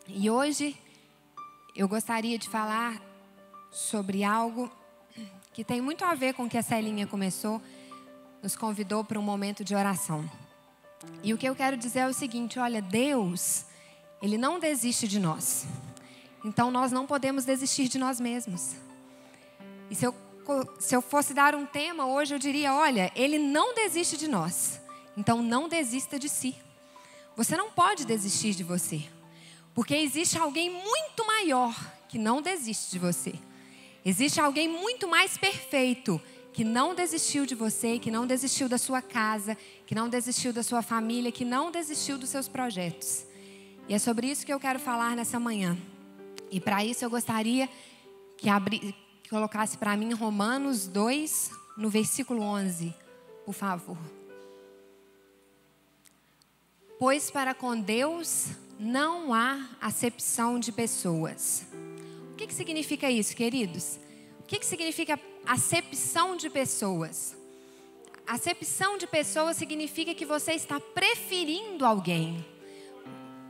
E hoje eu gostaria de falar sobre algo que tem muito a ver com o que a Celinha começou, nos convidou para um momento de oração. E o que eu quero dizer é o seguinte: olha, Deus, Ele não desiste de nós. Então nós não podemos desistir de nós mesmos. E se eu fosse dar um tema hoje, eu diria: olha, Ele não desiste de nós. Então não desista de si. Você não pode desistir de você. Porque existe alguém muito maior que não desiste de você. Existe alguém muito mais perfeito que não desistiu de você, que não desistiu da sua casa, que não desistiu da sua família, que não desistiu dos seus projetos. E é sobre isso que eu quero falar nessa manhã. E para isso eu gostaria que colocasse para mim Romanos 2, no versículo 11, por favor. Pois para com Deus não há acepção de pessoas. O que significa isso, queridos? O que significa acepção de pessoas? Acepção de pessoas significa que você está preferindo alguém.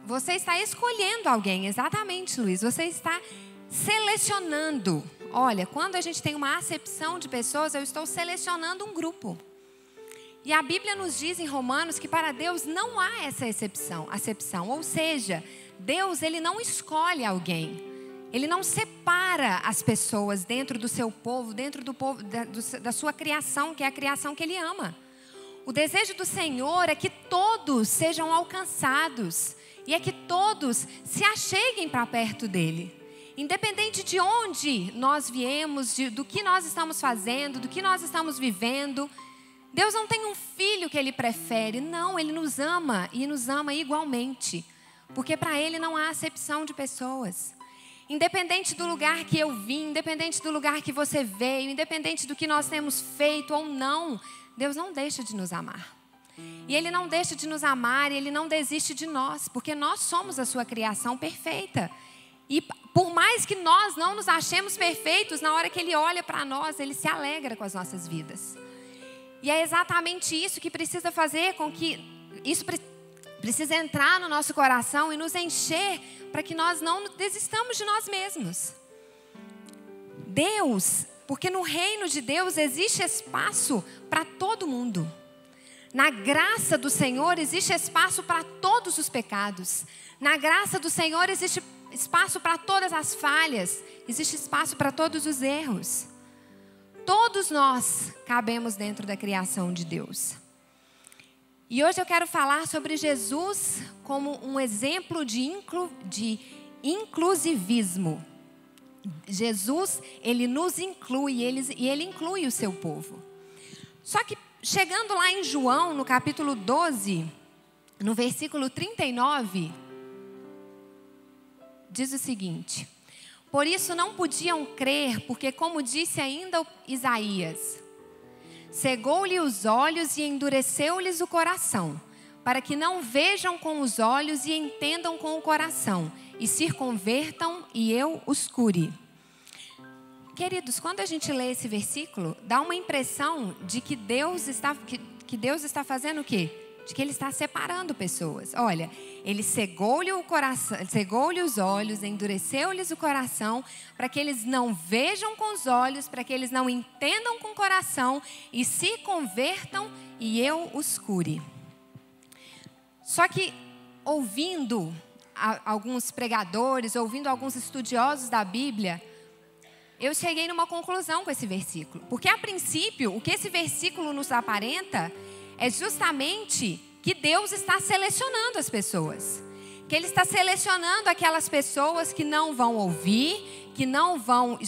Você está escolhendo alguém, exatamente, Luiz. Você está selecionando. Olha, quando a gente tem uma acepção de pessoas, eu estou selecionando um grupo. E a Bíblia nos diz em Romanos que para Deus não há essa acepção. Ou seja, Deus, Ele não escolhe alguém. Ele não separa as pessoas dentro do seu povo, dentro do povo, da sua criação, que é a criação que Ele ama. O desejo do Senhor é que todos sejam alcançados e é que todos se acheguem para perto dEle. Independente de onde nós viemos, do que nós estamos fazendo, do que nós estamos vivendo, Deus não tem um filho que Ele prefere. Não, Ele nos ama e nos ama igualmente. Porque para Ele não há acepção de pessoas. Independente do lugar que eu vim, independente do lugar que você veio, independente do que nós temos feito ou não, Deus não deixa de nos amar. E Ele não deixa de nos amar, e Ele não desiste de nós, porque nós somos a sua criação perfeita. E por mais que nós não nos achemos perfeitos, na hora que Ele olha para nós, Ele se alegra com as nossas vidas. E é exatamente isso que precisa fazer com que isso precisa entrar no nosso coração e nos encher para que nós não desistamos de nós mesmos. Deus, porque no reino de Deus existe espaço para todo mundo. Na graça do Senhor existe espaço para todos os pecados. Na graça do Senhor existe espaço para todas as falhas. Existe espaço para todos os erros. Todos nós cabemos dentro da criação de Deus. E hoje eu quero falar sobre Jesus como um exemplo de inclusivismo. Jesus, Ele nos inclui e Ele inclui o seu povo. Só que chegando lá em João, no capítulo 12, no versículo 39, diz o seguinte: por isso não podiam crer, porque como disse ainda Isaías, cegou-lhe os olhos e endureceu-lhes o coração, para que não vejam com os olhos e entendam com o coração, e se convertam e eu os cure. Queridos, quando a gente lê esse versículo, dá uma impressão de que Deus está fazendo o quê? De que Ele está separando pessoas. Olha, Ele cegou-lhe o coração, cegou-lhe os olhos, endureceu-lhes o coração, para que eles não vejam com os olhos, para que eles não entendam com o coração e se convertam e eu os cure. Só que ouvindo alguns pregadores, ouvindo alguns estudiosos da Bíblia, eu cheguei numa conclusão com esse versículo. Porque a princípio, o que esse versículo nos aparenta é justamente que Deus está selecionando as pessoas. Que Ele está selecionando aquelas pessoas que não vão ouvir, que não vão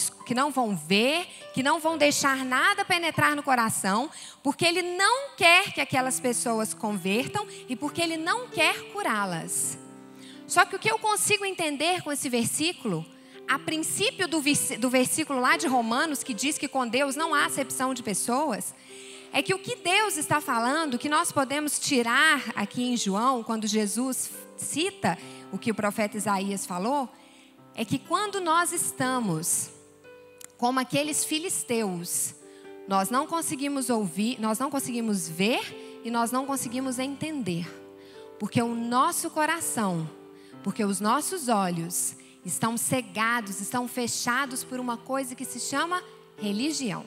ver, que não vão deixar nada penetrar no coração, porque Ele não quer que aquelas pessoas convertam e porque Ele não quer curá-las. Só que o que eu consigo entender com esse versículo, a princípio do versículo lá de Romanos, que diz que com Deus não há acepção de pessoas, é que o que Deus está falando, que nós podemos tirar aqui em João, quando Jesus cita o que o profeta Isaías falou, é que quando nós estamos como aqueles filisteus, nós não conseguimos ouvir, nós não conseguimos ver e nós não conseguimos entender. Porque o nosso coração Porque os nossos olhos estão cegados, estão fechados por uma coisa que se chama religião.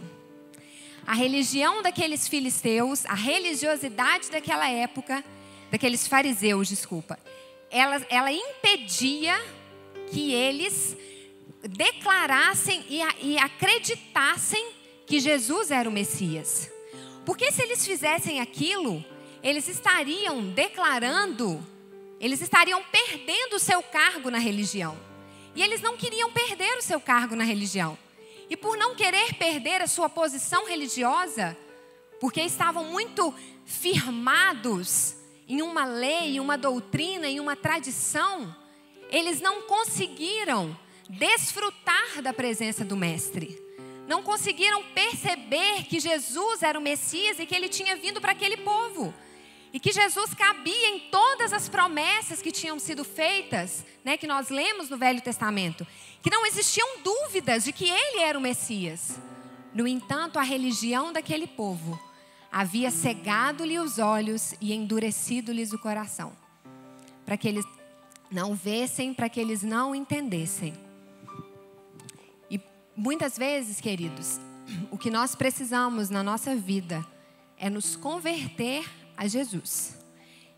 A religião daqueles filisteus, a religiosidade daquela época, daqueles fariseus, desculpa, ela impedia que eles declarassem e acreditassem que Jesus era o Messias. Porque se eles fizessem aquilo, eles estariam declarando, eles estariam perdendo o seu cargo na religião. E eles não queriam perder o seu cargo na religião. E por não querer perder a sua posição religiosa, porque estavam muito firmados em uma lei, em uma doutrina, em uma tradição, eles não conseguiram desfrutar da presença do Mestre. Não conseguiram perceber que Jesus era o Messias e que ele tinha vindo para aquele povo. E que Jesus cabia em todas as promessas que tinham sido feitas, né, que nós lemos no Velho Testamento. Que não existiam dúvidas de que ele era o Messias. No entanto, a religião daquele povo havia cegado-lhe os olhos e endurecido-lhes o coração. Para que eles não vissem, para que eles não entendessem. E muitas vezes, queridos, o que nós precisamos na nossa vida é nos converter a Jesus.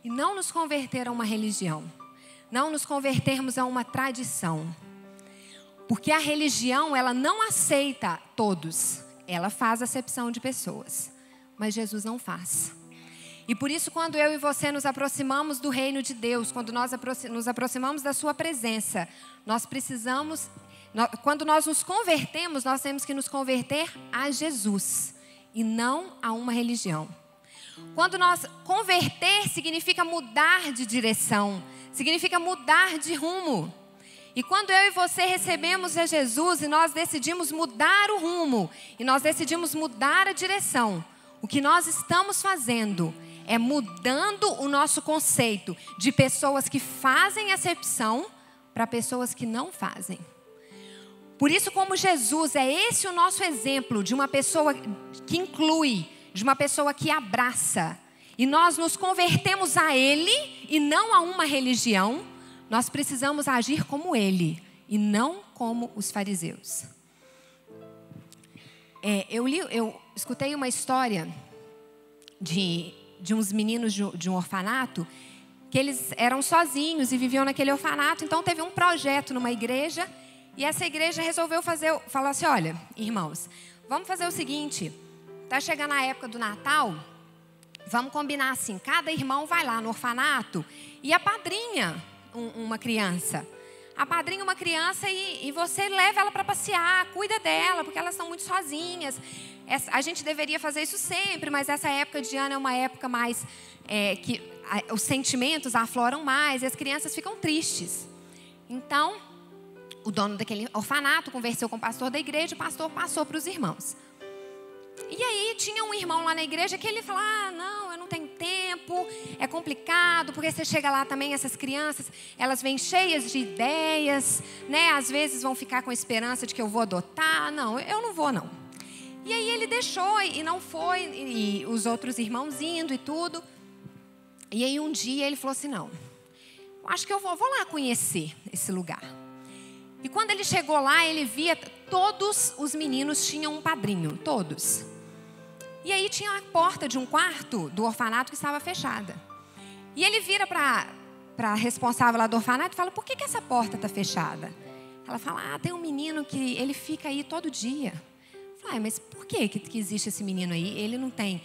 E não nos converter a uma religião. Não nos convertermos a uma tradição. Porque a religião, ela não aceita todos. Ela faz acepção de pessoas. Mas Jesus não faz. E por isso, quando eu e você nos aproximamos do reino de Deus, quando nós nos aproximamos da sua presença, nós precisamos, quando nós nos convertemos, nós temos que nos converter a Jesus e não a uma religião. Quando nós converter, significa mudar de direção, significa mudar de rumo. E quando eu e você recebemos a Jesus e nós decidimos mudar o rumo, e nós decidimos mudar a direção, o que nós estamos fazendo é mudando o nosso conceito de pessoas que fazem acepção para pessoas que não fazem. Por isso, como Jesus é esse o nosso exemplo de uma pessoa que inclui, de uma pessoa que abraça, e nós nos convertemos a Ele e não a uma religião, nós precisamos agir como Ele e não como os fariseus. Eu escutei uma história de uns meninos de um orfanato, que eles eram sozinhos e viviam naquele orfanato. Então teve um projeto numa igreja, e essa igreja resolveu falar assim: olha, irmãos, vamos fazer o seguinte, está chegando a época do Natal, vamos combinar assim, cada irmão vai lá no orfanato e apadrinha uma criança. Apadrinha uma criança e você leva ela para passear, cuida dela, porque elas estão muito sozinhas. A gente deveria fazer isso sempre, mas essa época de ano é uma época mais que os sentimentos afloram mais e as crianças ficam tristes. Então, o dono daquele orfanato conversou com o pastor da igreja, o pastor passou para os irmãos. E aí tinha um irmão lá na igreja que ele falou: não, eu não tenho tempo, é complicado, porque você chega lá também, essas crianças, elas vêm cheias de ideias, né? Às vezes vão ficar com a esperança de que eu vou adotar. Não, eu não vou não. E aí ele deixou e não foi, e os outros irmãos indo e tudo. E aí um dia ele falou assim: não, acho que eu vou lá conhecer esse lugar. E quando ele chegou lá, ele via todos os meninos tinham um padrinho, todos. E aí tinha a porta de um quarto do orfanato que estava fechada. E ele vira para a responsável lá do orfanato e fala: por que essa porta está fechada? Ela fala: tem um menino que ele fica aí todo dia. Fala: mas por que existe esse menino aí? Ele não tem.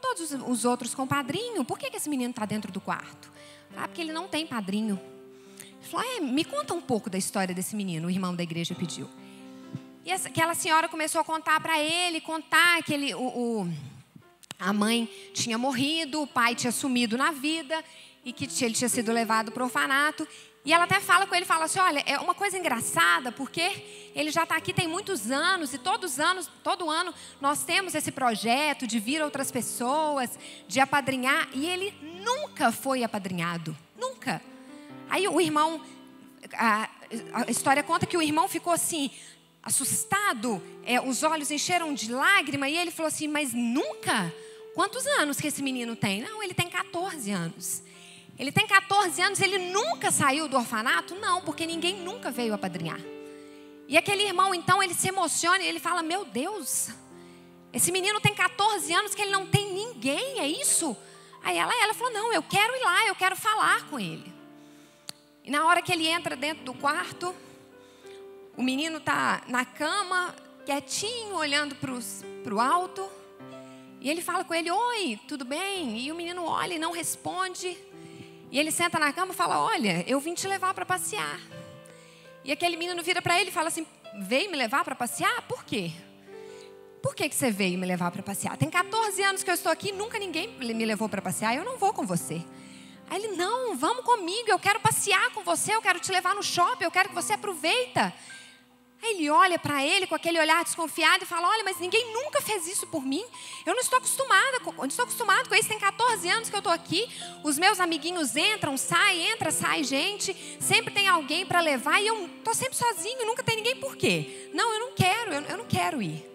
Todos os outros com padrinho, por que esse menino está dentro do quarto? Fala: porque ele não tem padrinho. Ele falou: me conta um pouco da história desse menino, o irmão da igreja pediu. E aquela senhora começou a contar para ele, que a mãe tinha morrido, o pai tinha sumido na vida e que ele tinha sido levado para o orfanato. E ela até fala com ele, fala assim: olha, é uma coisa engraçada, porque ele já está aqui tem muitos anos, e todo ano nós temos esse projeto de vir outras pessoas, de apadrinhar, e ele nunca foi apadrinhado, nunca. Aí o irmão, a história conta que o irmão ficou assim, assustado, os olhos encheram de lágrima, e ele falou assim: mas nunca? Quantos anos que esse menino tem? Não, ele tem 14 anos. Ele tem 14 anos, ele nunca saiu do orfanato? Não, porque ninguém nunca veio apadrinhar. E aquele irmão, então, ele se emociona e ele fala, meu Deus, esse menino tem 14 anos que ele não tem ninguém, é isso? Aí ela falou, não, eu quero ir lá, eu quero falar com ele. E na hora que ele entra dentro do quarto, o menino está na cama, quietinho, olhando para o alto. E ele fala com ele, oi, tudo bem? E o menino olha e não responde. E ele senta na cama e fala, olha, eu vim te levar para passear. E aquele menino vira para ele e fala assim, veio me levar para passear? Por quê? Por que você veio me levar para passear? Tem 14 anos que eu estou aqui, nunca ninguém me levou para passear, eu não vou com você. Aí ele, não, vamos comigo, eu quero passear com você, eu quero te levar no shopping, eu quero que você aproveita. Aí ele olha para ele com aquele olhar desconfiado e fala, olha, mas ninguém nunca fez isso por mim. Eu não estou acostumado com isso, tem 14 anos que eu estou aqui. Os meus amiguinhos entram, saem, entra, sai gente. Sempre tem alguém para levar e eu estou sempre sozinho, nunca tem ninguém. Por quê? Não, eu não quero ir.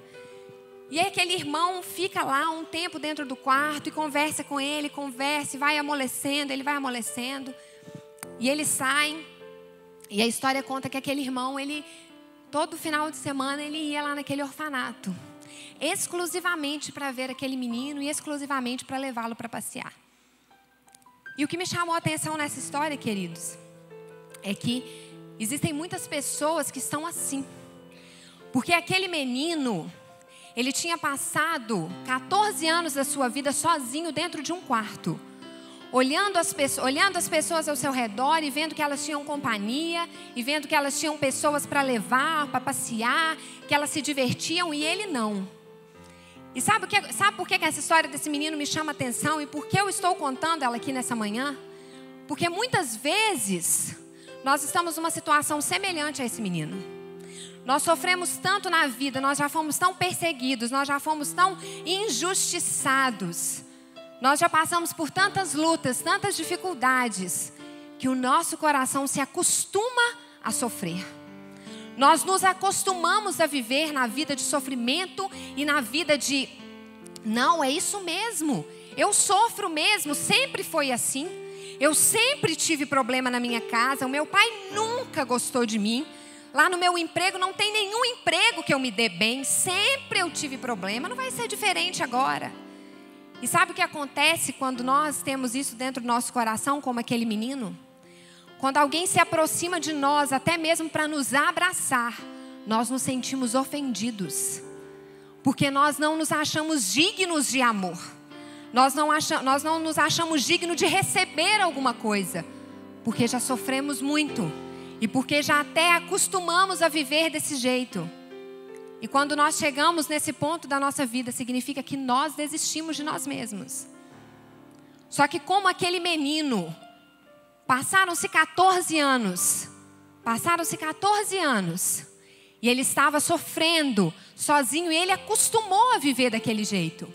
E aí aquele irmão fica lá um tempo dentro do quarto e conversa com ele, conversa e vai amolecendo, ele vai amolecendo. E eles saem e a história conta que aquele irmão, todo final de semana ele ia lá naquele orfanato, exclusivamente para ver aquele menino e exclusivamente para levá-lo para passear. E o que me chamou a atenção nessa história, queridos, é que existem muitas pessoas que estão assim. Porque aquele menino, ele tinha passado 14 anos da sua vida sozinho dentro de um quarto. Olhando as pessoas ao seu redor e vendo que elas tinham companhia, e vendo que elas tinham pessoas para levar, para passear, que elas se divertiam e ele não. E sabe por que essa história desse menino me chama a atenção e por que eu estou contando ela aqui nessa manhã? Porque muitas vezes nós estamos numa situação semelhante a esse menino. Nós sofremos tanto na vida, nós já fomos tão perseguidos, nós já fomos tão injustiçados. Nós já passamos por tantas lutas, tantas dificuldades, que o nosso coração se acostuma a sofrer. Nós nos acostumamos a viver na vida de sofrimento e na vida de, não, é isso mesmo, eu sofro mesmo, sempre foi assim. Eu sempre tive problema na minha casa, o meu pai nunca gostou de mim. Lá no meu emprego não tem nenhum emprego que eu me dê bem, sempre eu tive problema, não vai ser diferente agora. E sabe o que acontece quando nós temos isso dentro do nosso coração, como aquele menino? Quando alguém se aproxima de nós, até mesmo para nos abraçar, nós nos sentimos ofendidos. Porque nós não nos achamos dignos de amor. Nós não nos achamos dignos de receber alguma coisa. Porque já sofremos muito. E porque já até acostumamos a viver desse jeito. E quando nós chegamos nesse ponto da nossa vida, significa que nós desistimos de nós mesmos. Só que como aquele menino, passaram-se 14 anos, e ele estava sofrendo sozinho, e ele acostumou a viver daquele jeito.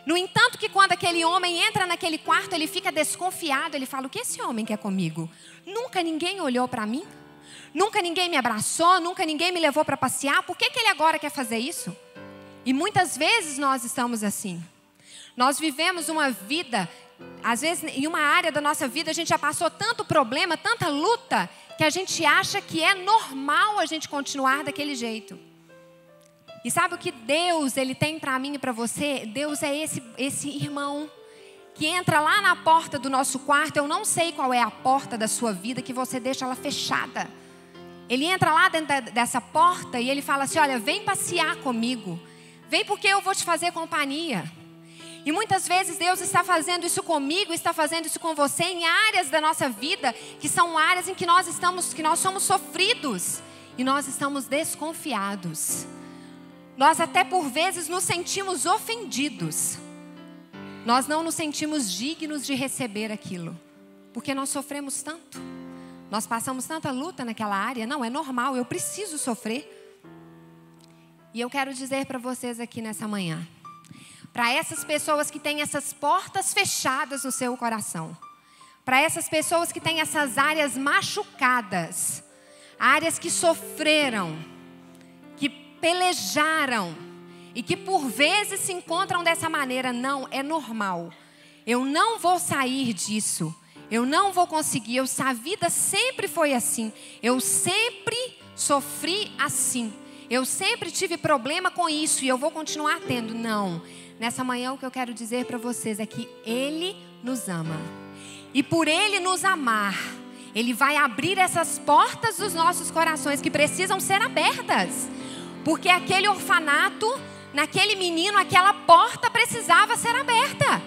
No entanto, que quando aquele homem entra naquele quarto, ele fica desconfiado, ele fala, o que esse homem quer comigo? Nunca ninguém olhou para mim? Nunca ninguém me abraçou, nunca ninguém me levou para passear. Por que ele agora quer fazer isso? E muitas vezes nós estamos assim. Nós vivemos uma vida, às vezes em uma área da nossa vida a gente já passou tanto problema, tanta luta, que a gente acha que é normal a gente continuar daquele jeito. E sabe o que Deus ele tem para mim e para você? Deus é esse irmão que entra lá na porta do nosso quarto. Eu não sei qual é a porta da sua vida que você deixa ela fechada. Ele entra lá dentro dessa porta e ele fala assim, olha, vem passear comigo. Vem porque eu vou te fazer companhia. E muitas vezes Deus está fazendo isso comigo, está fazendo isso com você em áreas da nossa vida, que são áreas em que nós somos sofridos e nós estamos desconfiados. Nós até por vezes nos sentimos ofendidos. Nós não nos sentimos dignos de receber aquilo, porque nós sofremos tanto. Nós passamos tanta luta naquela área. Não, é normal, eu preciso sofrer. E eu quero dizer para vocês aqui nessa manhã, para essas pessoas que têm essas portas fechadas no seu coração, para essas pessoas que têm essas áreas machucadas, áreas que sofreram, que pelejaram e que por vezes se encontram dessa maneira, não, é normal. Eu não vou sair disso. eu não vou conseguir, a vida sempre foi assim, eu sempre sofri assim, eu sempre tive problema com isso e eu vou continuar tendo. Não, nessa manhã o que eu quero dizer para vocês é que Ele nos ama. E por Ele nos amar, Ele vai abrir essas portas dos nossos corações que precisam ser abertas. Porque aquele orfanato, naquele menino, aquela porta precisava ser aberta.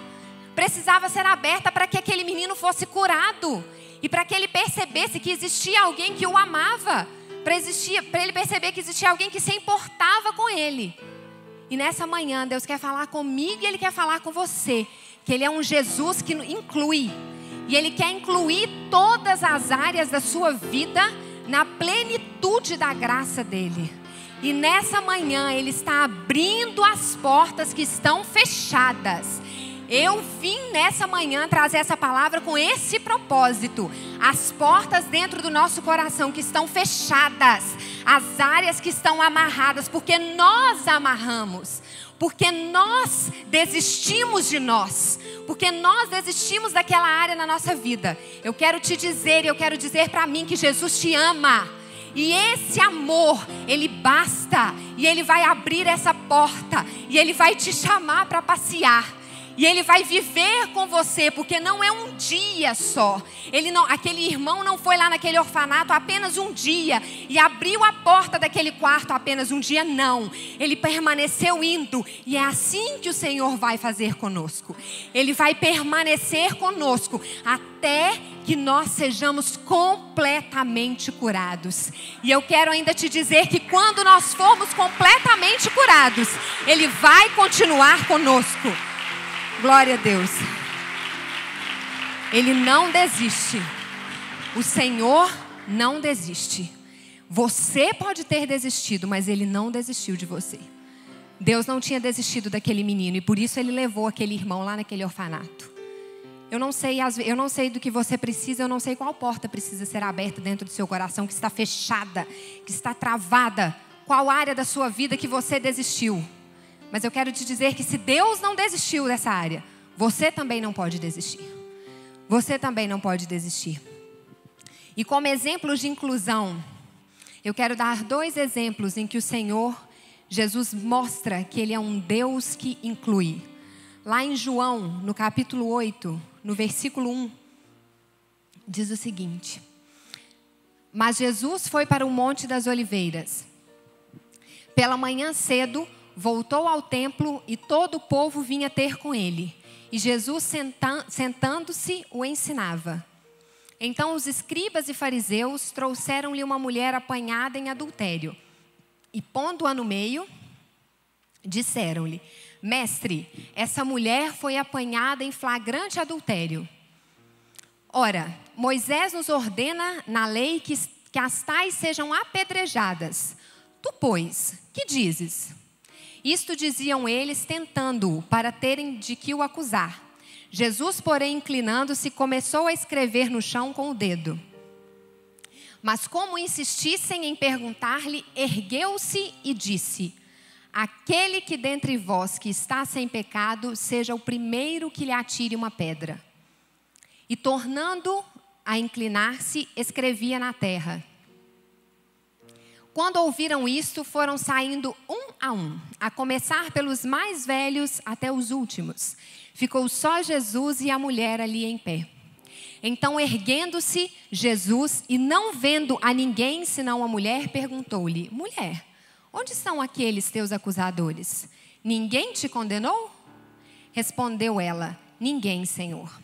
Precisava ser aberta para que aquele menino fosse curado. E para que ele percebesse que existia alguém que o amava. Para ele perceber que existia alguém que se importava com ele. E nessa manhã Deus quer falar comigo e Ele quer falar com você. Que Ele é um Jesus que inclui. E Ele quer incluir todas as áreas da sua vida na plenitude da graça dEle. E nessa manhã Ele está abrindo as portas que estão fechadas. Eu vim nessa manhã trazer essa palavra com esse propósito. As portas dentro do nosso coração que estão fechadas. As áreas que estão amarradas. Porque nós amarramos. Porque nós desistimos de nós. Porque nós desistimos daquela área na nossa vida. Eu quero te dizer e eu quero dizer para mim que Jesus te ama. E esse amor, Ele basta. E Ele vai abrir essa porta. E Ele vai te chamar para passear. E Ele vai viver com você, porque não é um dia só. Aquele irmão não foi lá naquele orfanato apenas um dia e abriu a porta daquele quarto apenas um dia, não. Ele permaneceu indo e é assim que o Senhor vai fazer conosco. Ele vai permanecer conosco até que nós sejamos completamente curados. E eu quero ainda te dizer que quando nós formos completamente curados, Ele vai continuar conosco. Glória a Deus. Ele não desiste. O Senhor não desiste. Você pode ter desistido, mas Ele não desistiu de você. Deus não tinha desistido daquele menino e por isso Ele levou aquele irmão lá naquele orfanato. Eu não sei do que você precisa, eu não sei qual porta precisa ser aberta dentro do seu coração, que está fechada, que está travada. Qual área da sua vida que você desistiu? Mas eu quero te dizer que se Deus não desistiu dessa área, você também não pode desistir. Você também não pode desistir. E como exemplos de inclusão, eu quero dar 2 exemplos em que o Senhor, Jesus, mostra que Ele é um Deus que inclui. Lá em João, no capítulo 8, no versículo 1, diz o seguinte: Mas Jesus foi para o Monte das Oliveiras. Pela manhã cedo, voltou ao templo e todo o povo vinha ter com ele. E Jesus, sentando-se, o ensinava. Então os escribas e fariseus trouxeram-lhe uma mulher apanhada em adultério. E pondo-a no meio, disseram-lhe: Mestre, essa mulher foi apanhada em flagrante adultério. Ora, Moisés nos ordena na lei que as tais sejam apedrejadas. Tu, pois, que dizes? Isto diziam eles, tentando-o, para terem de que o acusar. Jesus, porém, inclinando-se, começou a escrever no chão com o dedo. Mas como insistissem em perguntar-lhe, ergueu-se e disse: Aquele que dentre vós que está sem pecado, seja o primeiro que lhe atire uma pedra. E tornando a inclinar-se, escrevia na terra. Quando ouviram isto, foram saindo um, a começar pelos mais velhos até os últimos. Ficou só Jesus e a mulher ali em pé. Então, erguendo-se Jesus e não vendo a ninguém senão a mulher, perguntou-lhe: Mulher, onde estão aqueles teus acusadores? Ninguém te condenou? Respondeu ela: Ninguém, Senhor.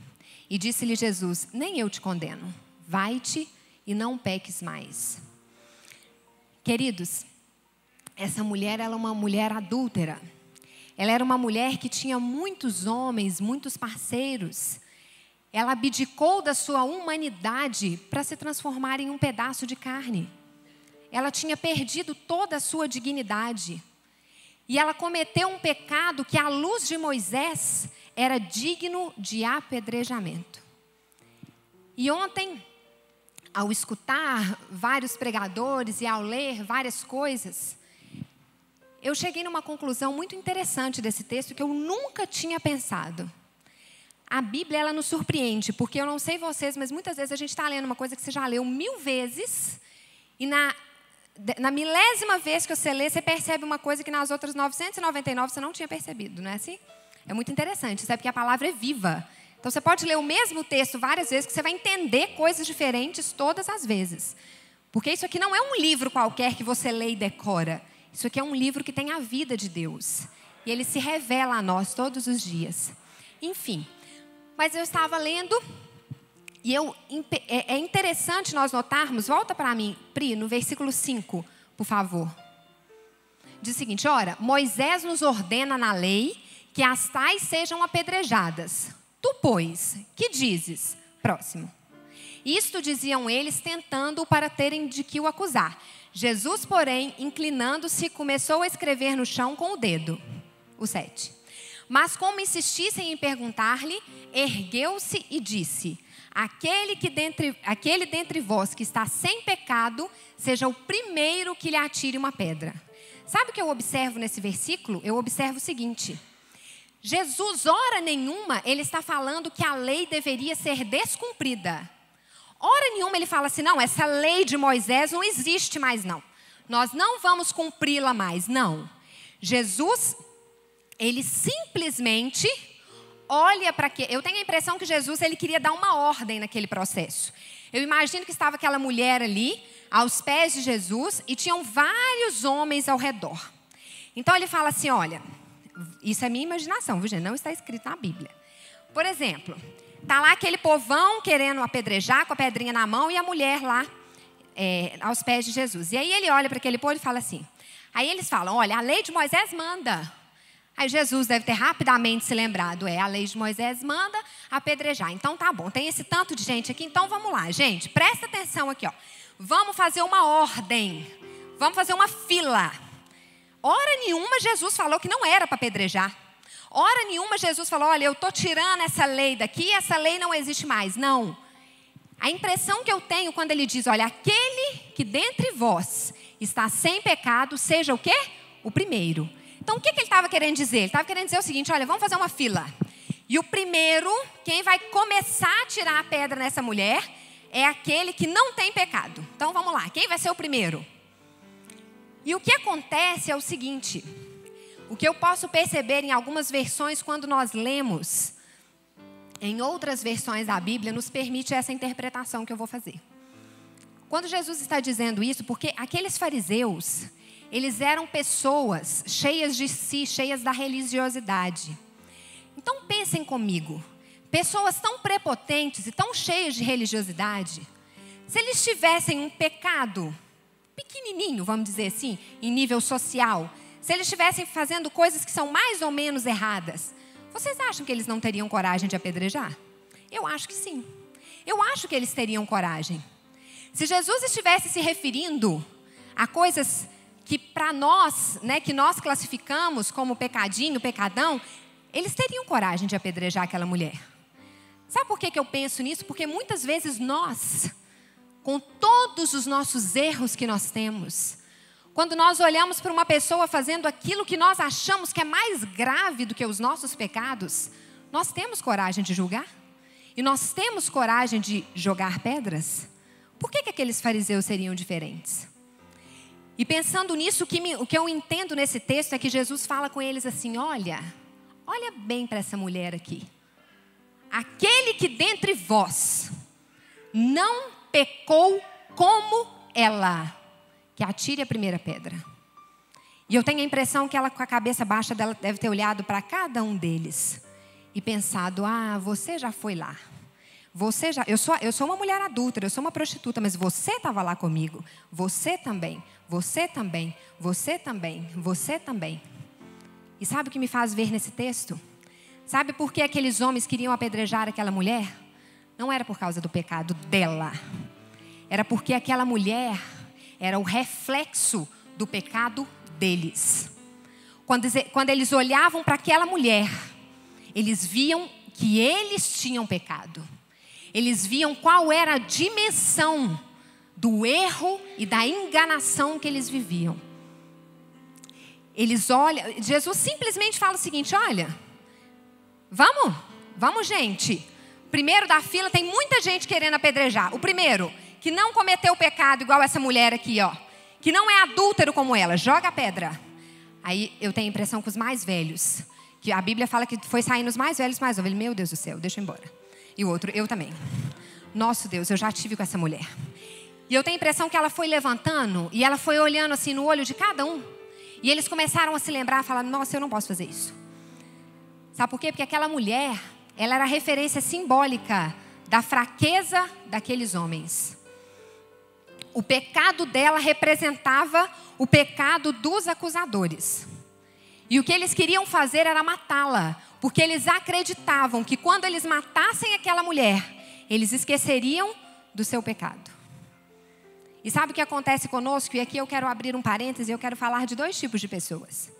E disse-lhe Jesus: Nem eu te condeno. Vai-te e não peques mais. Queridos, essa mulher, ela é uma mulher adúltera. Ela era uma mulher que tinha muitos homens, muitos parceiros. Ela abdicou da sua humanidade para se transformar em um pedaço de carne. Ela tinha perdido toda a sua dignidade. E ela cometeu um pecado que, à luz de Moisés, era digno de apedrejamento. E ontem, ao escutar vários pregadores e ao ler várias coisas, eu cheguei numa conclusão muito interessante desse texto que eu nunca tinha pensado. a Bíblia, ela nos surpreende, porque eu não sei vocês, mas muitas vezes a gente está lendo uma coisa que você já leu 1000 vezes, e na milésima vez que você lê, você percebe uma coisa que nas outras 999 você não tinha percebido, não é assim? É muito interessante, sabe? Porque a palavra é viva. Então, você pode ler o mesmo texto várias vezes, que você vai entender coisas diferentes todas as vezes. Porque isso aqui não é um livro qualquer que você lê e decora. Isso aqui é um livro que tem a vida de Deus. E ele se revela a nós todos os dias. Enfim, mas eu estava lendo, e é interessante nós notarmos, volta para mim, Pri, no versículo 5, por favor. Diz o seguinte, ora, Moisés nos ordena na lei que as tais sejam apedrejadas. Tu, pois, que dizes? Próximo. Isto diziam eles, tentando-o para terem de que o acusar. Jesus, porém, inclinando-se, começou a escrever no chão com o dedo. O 7. Mas como insistissem em perguntar-lhe, ergueu-se e disse, aquele dentre vós que está sem pecado, seja o primeiro que lhe atire uma pedra. Sabe o que eu observo nesse versículo? Eu observo o seguinte, Jesus, hora nenhuma, ele está falando que a lei deveria ser descumprida. Hora nenhuma ele fala assim, não, essa lei de Moisés não existe mais não. Nós não vamos cumpri-la mais, não. Jesus, ele simplesmente olha para que... Eu tenho a impressão que Jesus, ele queria dar uma ordem naquele processo. Eu imagino que estava aquela mulher ali, aos pés de Jesus, e tinham vários homens ao redor. Então ele fala assim, olha, isso é minha imaginação, viu gente? Não está escrito na Bíblia. Por exemplo... Está lá aquele povão querendo apedrejar com a pedrinha na mão e a mulher lá aos pés de Jesus. E aí ele olha para aquele povo e fala assim. Aí eles falam, olha, a lei de Moisés manda. Aí Jesus deve ter rapidamente se lembrado. A lei de Moisés manda apedrejar. Então tá bom, tem esse tanto de gente aqui. Então vamos lá, gente, presta atenção aqui. Ó. Vamos fazer uma ordem. Vamos fazer uma fila. Hora nenhuma Jesus falou que não era para apedrejar. Hora nenhuma Jesus falou, olha, eu estou tirando essa lei daqui, essa lei não existe mais. Não. A impressão que eu tenho quando ele diz, olha, aquele que dentre vós está sem pecado, seja o quê? O primeiro. Então, o que ele estava querendo dizer? Ele estava querendo dizer o seguinte, olha, vamos fazer uma fila. E o primeiro, quem vai começar a tirar a pedra nessa mulher, é aquele que não tem pecado. Então, vamos lá, quem vai ser o primeiro? E o que acontece é o seguinte... O que eu posso perceber em algumas versões quando nós lemos, em outras versões da Bíblia, nos permite essa interpretação que eu vou fazer. Quando Jesus está dizendo isso, porque aqueles fariseus, eles eram pessoas cheias de si, cheias da religiosidade. Então pensem comigo, pessoas tão prepotentes e tão cheias de religiosidade, se eles tivessem um pecado pequenininho, vamos dizer assim, em nível social, se eles estivessem fazendo coisas que são mais ou menos erradas, vocês acham que eles não teriam coragem de apedrejar? Eu acho que sim. Eu acho que eles teriam coragem. Se Jesus estivesse se referindo a coisas que para nós, né, que nós classificamos como pecadinho, pecadão, eles teriam coragem de apedrejar aquela mulher. Sabe por que eu penso nisso? Porque muitas vezes nós, com todos os nossos erros que nós temos, quando nós olhamos para uma pessoa fazendo aquilo que nós achamos que é mais grave do que os nossos pecados, nós temos coragem de julgar? E nós temos coragem de jogar pedras? Por que aqueles fariseus seriam diferentes? E pensando nisso, o que eu entendo nesse texto é que Jesus fala com eles assim, olha bem para essa mulher aqui. Aquele que dentre vós não pecou como ela, que atire a primeira pedra. E eu tenho a impressão que ela, com a cabeça baixa dela, deve ter olhado para cada um deles e pensado, você já foi lá. Eu sou uma mulher adúltera, eu sou uma prostituta, mas você estava lá comigo. Você também, você também, você também, você também. E sabe o que me faz ver nesse texto? Sabe por que aqueles homens queriam apedrejar aquela mulher? Não era por causa do pecado dela. Era porque aquela mulher era o reflexo do pecado deles. Quando eles olhavam para aquela mulher, eles viam que eles tinham pecado. Eles viam qual era a dimensão do erro e da enganação que eles viviam. Jesus simplesmente fala o seguinte, olha, Vamos, gente. Primeiro da fila, tem muita gente querendo apedrejar. O primeiro, que não cometeu pecado igual essa mulher aqui, ó. Que não é adúltero como ela, joga a pedra. Aí eu tenho a impressão que os mais velhos, que a Bíblia fala que foi saindo os mais velhos, mais novos. Meu Deus do céu, deixa eu ir embora. E o outro, eu também. Nosso Deus, eu já tive com essa mulher. E eu tenho a impressão que ela foi levantando e ela foi olhando assim no olho de cada um. E eles começaram a se lembrar, a falar, nossa, eu não posso fazer isso. Sabe por quê? Porque aquela mulher, ela era a referência simbólica da fraqueza daqueles homens. O pecado dela representava o pecado dos acusadores. E o que eles queriam fazer era matá-la, porque eles acreditavam que quando eles matassem aquela mulher, eles esqueceriam do seu pecado. E sabe o que acontece conosco? E aqui eu quero abrir um parêntese, eu quero falar de 2 tipos de pessoas.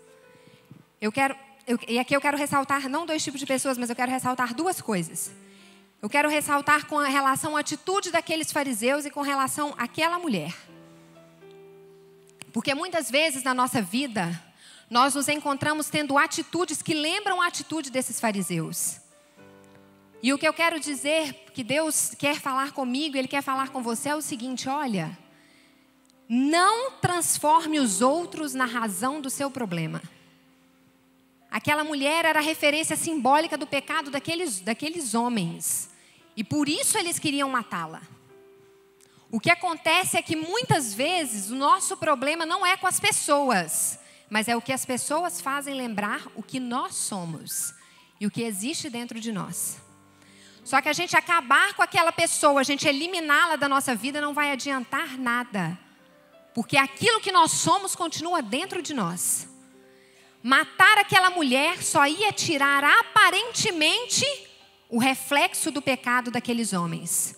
E aqui eu quero ressaltar, não 2 tipos de pessoas, mas eu quero ressaltar 2 coisas. Eu quero ressaltar com relação à atitude daqueles fariseus e com relação àquela mulher. Porque muitas vezes na nossa vida, nós nos encontramos tendo atitudes que lembram a atitude desses fariseus. E o que eu quero dizer, que Deus quer falar comigo, Ele quer falar com você, é o seguinte, olha, não transforme os outros na razão do seu problema. Aquela mulher era a referência simbólica do pecado daqueles homens. E por isso eles queriam matá-la. O que acontece é que muitas vezes o nosso problema não é com as pessoas, mas é o que as pessoas fazem lembrar o que nós somos e o que existe dentro de nós. Só que a gente acabar com aquela pessoa, a gente eliminá-la da nossa vida não vai adiantar nada. Porque aquilo que nós somos continua dentro de nós. Matar aquela mulher só ia tirar aparentemente o reflexo do pecado daqueles homens.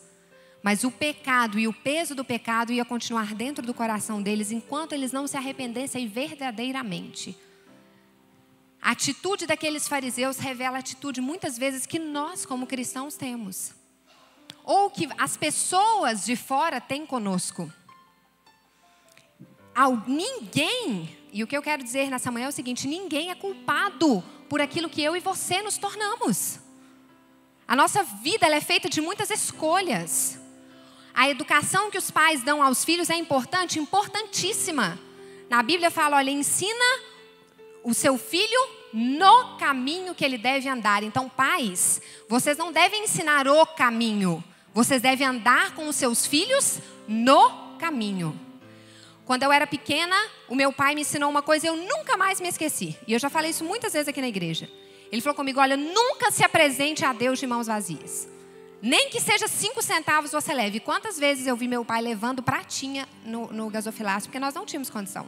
Mas o pecado e o peso do pecado ia continuar dentro do coração deles enquanto eles não se arrependessem verdadeiramente. A atitude daqueles fariseus revela a atitude muitas vezes que nós como cristãos temos. Ou que as pessoas de fora têm conosco. Ninguém, e o que eu quero dizer nessa manhã é o seguinte, ninguém é culpado por aquilo que eu e você nos tornamos. A nossa vida ela é feita de muitas escolhas. A educação que os pais dão aos filhos é importante, importantíssima. Na Bíblia fala, olha, ensina o seu filho no caminho que ele deve andar. Então, pais, vocês não devem ensinar o caminho. Vocês devem andar com os seus filhos no caminho. Quando eu era pequena, o meu pai me ensinou uma coisa e eu nunca mais me esqueci. E eu já falei isso muitas vezes aqui na igreja. Ele falou comigo, olha, nunca se apresente a Deus de mãos vazias. Nem que seja 5 centavos você leve. Quantas vezes eu vi meu pai levando pratinha no gasofilácio, porque nós não tínhamos condição.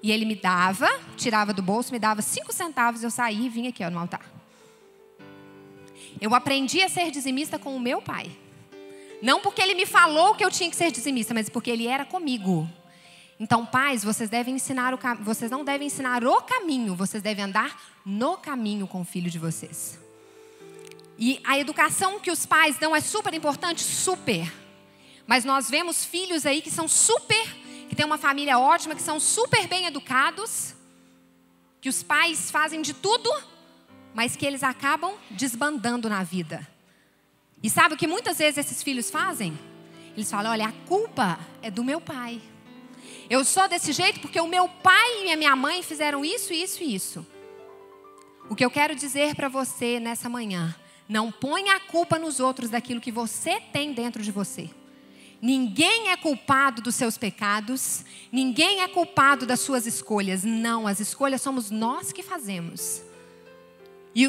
E ele me dava, tirava do bolso, me dava 5 centavos, eu saía e vinha aqui ó, no altar. Eu aprendi a ser dizimista com o meu pai. Não porque ele me falou que eu tinha que ser dizimista, mas porque ele era comigo. Então, pais, vocês não devem ensinar o caminho, vocês devem andar no caminho com o filho de vocês. E a educação que os pais dão é super importante? Super. Mas nós vemos filhos aí que são que têm uma família ótima, que são super bem educados, que os pais fazem de tudo, mas que eles acabam desbandando na vida. E sabe o que muitas vezes esses filhos fazem? Eles falam, olha, a culpa é do meu pai. Eu sou desse jeito porque o meu pai e a minha mãe fizeram isso, isso e isso. O que eu quero dizer para você nessa manhã, não ponha a culpa nos outros daquilo que você tem dentro de você. Ninguém é culpado dos seus pecados, ninguém é culpado das suas escolhas. Não, as escolhas somos nós que fazemos. E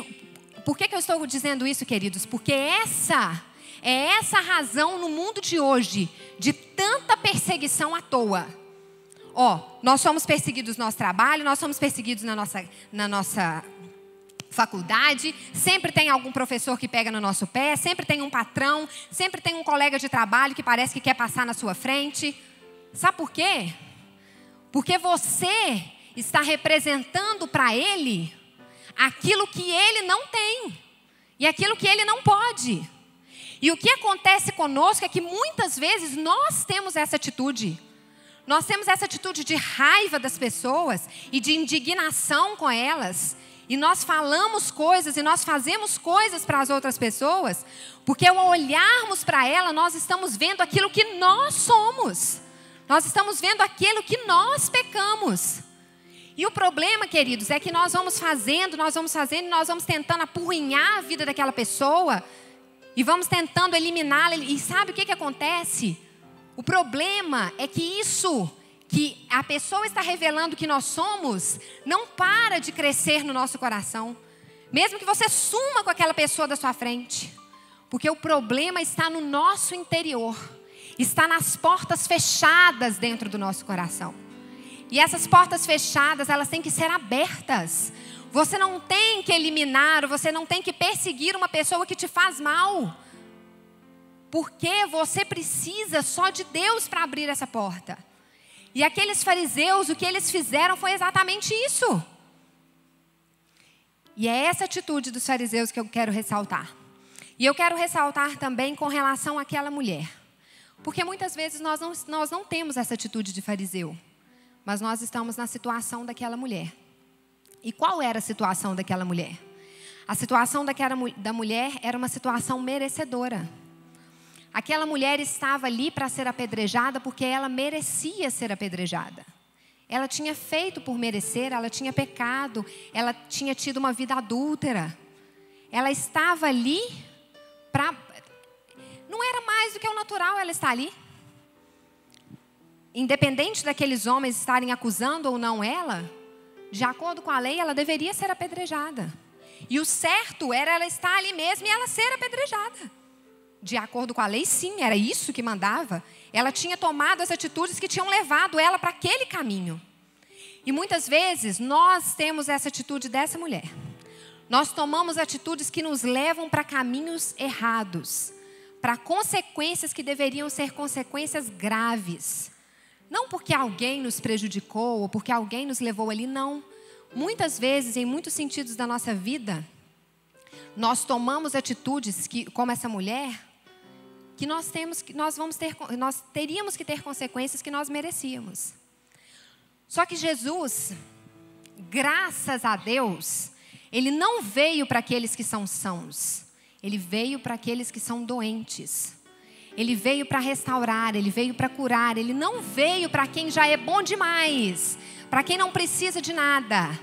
por que eu estou dizendo isso, queridos? Porque essa razão no mundo de hoje, de tanta perseguição à toa. Nós somos perseguidos no nosso trabalho, nós somos perseguidos na nossa faculdade, sempre tem algum professor que pega no nosso pé, sempre tem um patrão, sempre tem um colega de trabalho que parece que quer passar na sua frente. Sabe por quê? Porque você está representando para ele aquilo que ele não tem e aquilo que ele não pode. E o que acontece conosco é que muitas vezes nós temos essa atitude. Nós temos essa atitude de raiva das pessoas e de indignação com elas. E nós falamos coisas e nós fazemos coisas para as outras pessoas, porque ao olharmos para ela, nós estamos vendo aquilo que nós somos. Nós estamos vendo aquilo que nós pecamos. E o problema, queridos, é que nós vamos fazendo, nós vamos tentando apurrinhar a vida daquela pessoa e vamos tentando eliminá-la. E sabe o que acontece? O problema é que isso que a pessoa está revelando que nós somos, não para de crescer no nosso coração. Mesmo que você suma com aquela pessoa da sua frente. Porque o problema está no nosso interior. Está nas portas fechadas dentro do nosso coração. E essas portas fechadas, elas têm que ser abertas. Você não tem que eliminar, você não tem que perseguir uma pessoa que te faz mal. Porque você precisa só de Deus para abrir essa porta. E aqueles fariseus, o que eles fizeram foi exatamente isso. E é essa atitude dos fariseus que eu quero ressaltar. E eu quero ressaltar também com relação àquela mulher. Porque muitas vezes nós não temos essa atitude de fariseu. Mas nós estamos na situação daquela mulher. E qual era a situação daquela mulher? A situação da mulher era uma situação merecedora. Aquela mulher estava ali para ser apedrejada porque ela merecia ser apedrejada. Ela tinha feito por merecer, ela tinha pecado, ela tinha tido uma vida adúltera. Ela estava ali para... Não era mais do que o natural ela estar ali. Independente daqueles homens estarem acusando ou não ela, de acordo com a lei, ela deveria ser apedrejada. E o certo era ela estar ali mesmo e ela ser apedrejada. De acordo com a lei, sim, era isso que mandava. Ela tinha tomado as atitudes que tinham levado ela para aquele caminho. E muitas vezes nós temos essa atitude dessa mulher. Nós tomamos atitudes que nos levam para caminhos errados, para consequências que deveriam ser consequências graves. Não porque alguém nos prejudicou ou porque alguém nos levou ali, não. Muitas vezes, em muitos sentidos da nossa vida, nós tomamos atitudes que, como essa mulher, que nós teríamos que ter consequências que nós merecíamos. Só que Jesus, graças a Deus, Ele não veio para aqueles que são sãos. Ele veio para aqueles que são doentes. Ele veio para restaurar, Ele veio para curar. Ele não veio para quem já é bom demais, para quem não precisa de nada.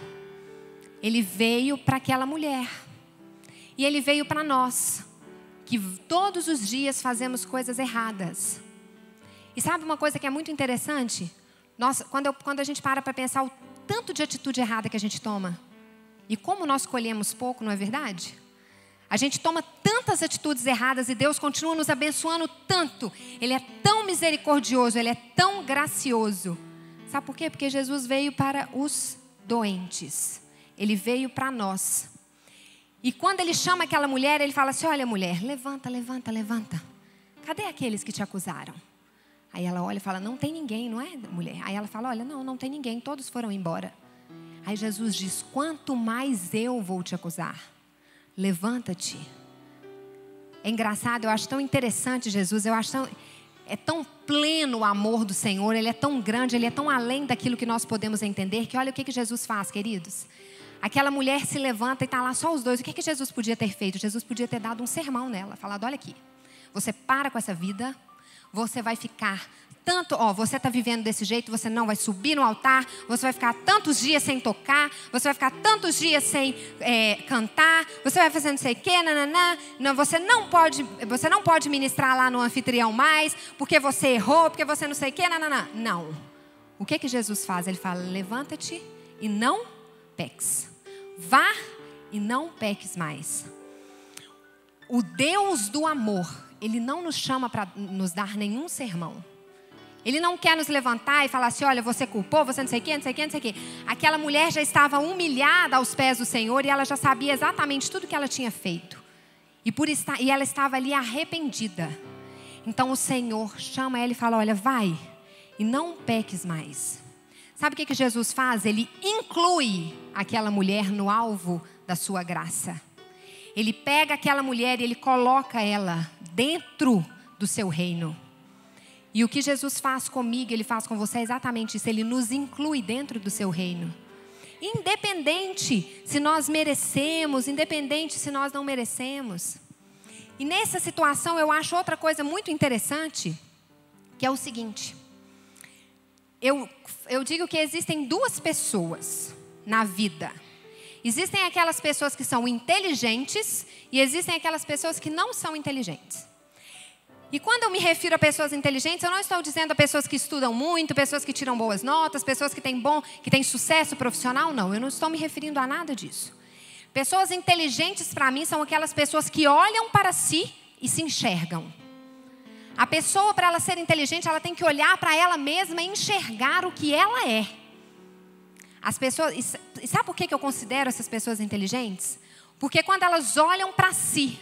Ele veio para aquela mulher. E Ele veio para nós, que todos os dias fazemos coisas erradas. E sabe uma coisa que é muito interessante? Quando a gente para pensar o tanto de atitude errada que a gente toma. E como nós colhemos pouco, não é verdade? A gente toma tantas atitudes erradas e Deus continua nos abençoando tanto. Ele é tão misericordioso, Ele é tão gracioso. Sabe por quê? Porque Jesus veio para os doentes. Ele veio para nós. E quando Ele chama aquela mulher, Ele fala assim: olha, mulher, levanta, levanta, levanta. Cadê aqueles que te acusaram? Aí ela olha e fala: não tem ninguém, não é, mulher? Aí ela fala: olha, não tem ninguém, todos foram embora. Aí Jesus diz: quanto mais eu vou te acusar, levanta-te. É engraçado, eu acho tão interessante Jesus, é tão pleno o amor do Senhor, Ele é tão grande, Ele é tão além daquilo que nós podemos entender, que olha o que Jesus faz, queridos. Aquela mulher se levanta e está lá só os dois. O que Jesus podia ter feito? Jesus podia ter dado um sermão nela, falado: olha aqui, você para com essa vida, você vai ficar você está vivendo desse jeito, você não vai subir no altar, você vai ficar tantos dias sem tocar, você vai ficar tantos dias sem cantar, você vai fazer não sei o quê, não, você não pode ministrar lá no anfitrião mais, porque você errou, porque você não sei o quê, não. O que Jesus faz? Ele fala: levanta-te e não peques. Vá e não peques mais. O Deus do amor, Ele não nos chama para nos dar nenhum sermão. Ele não quer nos levantar e falar assim: olha, você culpou, você não sei o quê, não sei o quê, não sei o quê. Aquela mulher já estava humilhada aos pés do Senhor e ela já sabia exatamente tudo que ela tinha feito. E ela estava ali arrependida. Então o Senhor chama ela e fala: olha, vai e não peques mais. Sabe o que Jesus faz? Ele inclui aquela mulher no alvo da sua graça. Ele pega aquela mulher e Ele coloca ela dentro do seu reino. E o que Jesus faz comigo, Ele faz com você é exatamente isso. Ele nos inclui dentro do seu reino. independente se nós merecemos, independente se nós não merecemos. E nessa situação eu acho outra coisa muito interessante, que é o seguinte: eu digo que existem duas pessoas na vida. Existem aquelas pessoas que são inteligentes e existem aquelas pessoas que não são inteligentes. E quando eu me refiro a pessoas inteligentes, eu não estou dizendo a pessoas que estudam muito, pessoas que tiram boas notas, pessoas que têm sucesso profissional, não. Eu não estou me referindo a nada disso. Pessoas inteligentes para mim são aquelas pessoas que olham para si e se enxergam. A pessoa, para ela ser inteligente, ela tem que olhar para ela mesma e enxergar o que ela é. As pessoas, e sabe por que eu considero essas pessoas inteligentes? Porque quando elas olham para si,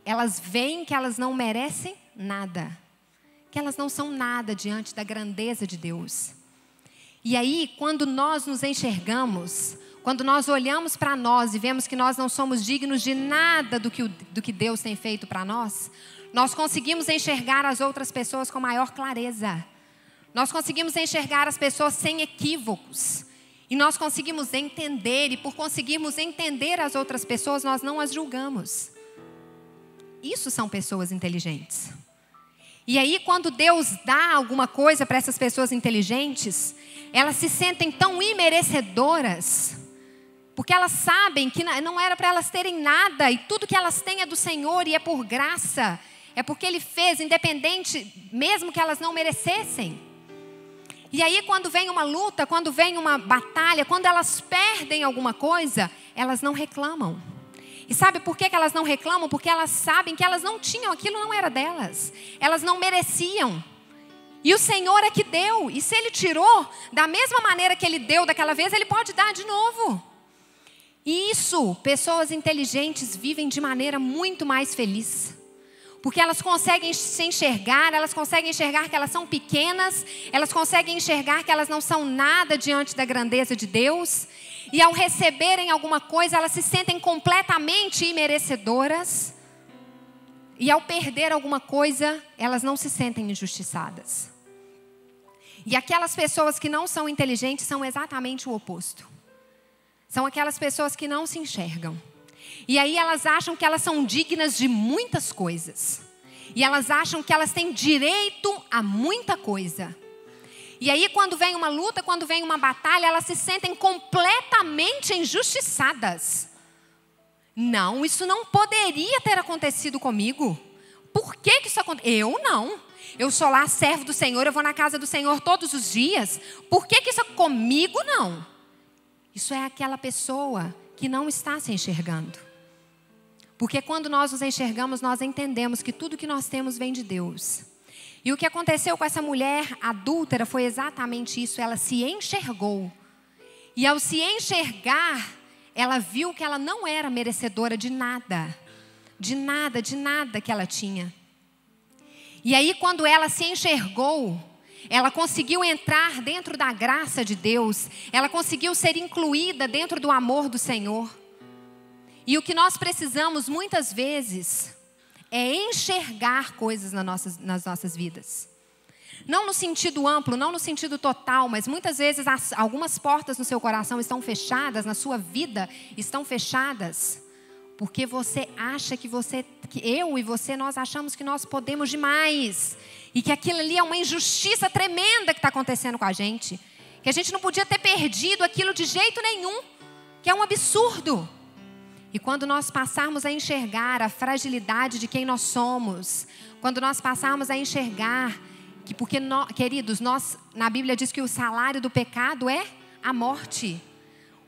elas veem que elas não merecem nada, que elas não são nada diante da grandeza de Deus. E aí, quando nós nos enxergamos, quando nós olhamos para nós e vemos que nós não somos dignos de nada do que Deus tem feito para nós, nós conseguimos enxergar as outras pessoas com maior clareza. Nós conseguimos enxergar as pessoas sem equívocos. E nós conseguimos entender, e por conseguirmos entender as outras pessoas, nós não as julgamos. Isso são pessoas inteligentes. E aí, quando Deus dá alguma coisa para essas pessoas inteligentes, elas se sentem tão imerecedoras, porque elas sabem que não era para elas terem nada, e tudo que elas têm é do Senhor e é por graça, é porque Ele fez, independente, mesmo que elas não merecessem. E aí, quando vem uma luta, quando vem uma batalha, quando elas perdem alguma coisa, elas não reclamam. E sabe por que elas não reclamam? Porque elas sabem que elas não tinham, aquilo não era delas. Elas não mereciam. E o Senhor é que deu. E se Ele tirou, da mesma maneira que Ele deu daquela vez, Ele pode dar de novo. E isso, pessoas inteligentes vivem de maneira muito mais feliz. Porque elas conseguem se enxergar, elas conseguem enxergar que elas são pequenas, elas conseguem enxergar que elas não são nada diante da grandeza de Deus. E ao receberem alguma coisa, elas se sentem completamente imerecedoras. E ao perder alguma coisa, elas não se sentem injustiçadas. E aquelas pessoas que não são inteligentes são exatamente o oposto. São aquelas pessoas que não se enxergam. E aí elas acham que elas são dignas de muitas coisas. E elas acham que elas têm direito a muita coisa. E aí quando vem uma luta, quando vem uma batalha, elas se sentem completamente injustiçadas. Não, isso não poderia ter acontecido comigo. Por que isso aconteceu? Eu não. Eu sou lá servo do Senhor, eu vou na casa do Senhor todos os dias. Por que isso comigo não? Isso é aquela pessoa que não está se enxergando. Porque quando nós nos enxergamos, nós entendemos que tudo que nós temos vem de Deus. E o que aconteceu com essa mulher adúltera foi exatamente isso. Ela se enxergou. E ao se enxergar, ela viu que ela não era merecedora de nada. De nada que ela tinha. E aí quando ela se enxergou, ela conseguiu entrar dentro da graça de Deus. Ela conseguiu ser incluída dentro do amor do Senhor. E o que nós precisamos muitas vezes é enxergar coisas nas nossas vidas. Não no sentido amplo, não no sentido total, mas muitas vezes algumas portas no seu coração estão fechadas, na sua vida estão fechadas. Porque você acha que eu e você, nós achamos que nós podemos demais. E que aquilo ali é uma injustiça tremenda que está acontecendo com a gente. Que a gente não podia ter perdido aquilo de jeito nenhum. Que é um absurdo. E quando nós passarmos a enxergar a fragilidade de quem nós somos. Quando nós passarmos a enxergar que queridos, na Bíblia diz que o salário do pecado é a morte.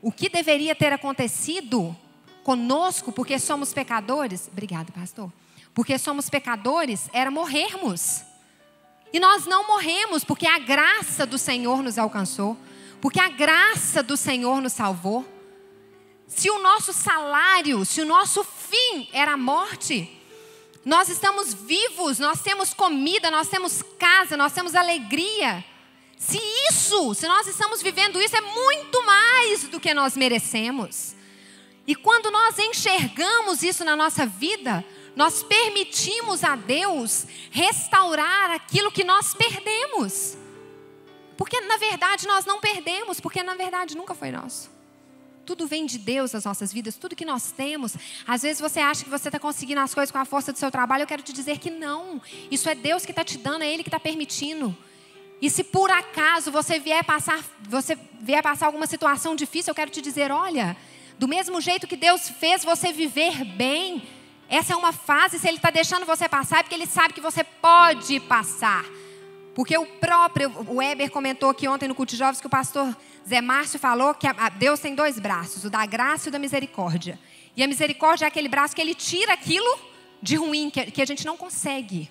O que deveria ter acontecido conosco, porque somos pecadores, obrigado, pastor, porque somos pecadores, era morrermos. E nós não morremos, porque a graça do Senhor nos alcançou, porque a graça do Senhor nos salvou. Se o nosso salário, se o nosso fim era a morte, nós estamos vivos, nós temos comida, nós temos casa, nós temos alegria. Se nós estamos vivendo isso, é muito mais do que nós merecemos. E quando nós enxergamos isso na nossa vida, nós permitimos a Deus restaurar aquilo que nós perdemos. Porque na verdade nós não perdemos, porque na verdade nunca foi nosso. Tudo vem de Deus nas nossas vidas, tudo que nós temos. Às vezes você acha que você está conseguindo as coisas com a força do seu trabalho. Eu quero te dizer que não. Isso é Deus que está te dando, é Ele que está permitindo. E se por acaso você vier passar alguma situação difícil, eu quero te dizer, olha, do mesmo jeito que Deus fez você viver bem, essa é uma fase, se Ele está deixando você passar, é porque Ele sabe que você pode passar. Porque o Weber comentou aqui ontem no Culto de Jovens que o pastor Zé Márcio falou que Deus tem 2 braços, o da graça e o da misericórdia. E a misericórdia é aquele braço que Ele tira aquilo de ruim, que a gente não consegue.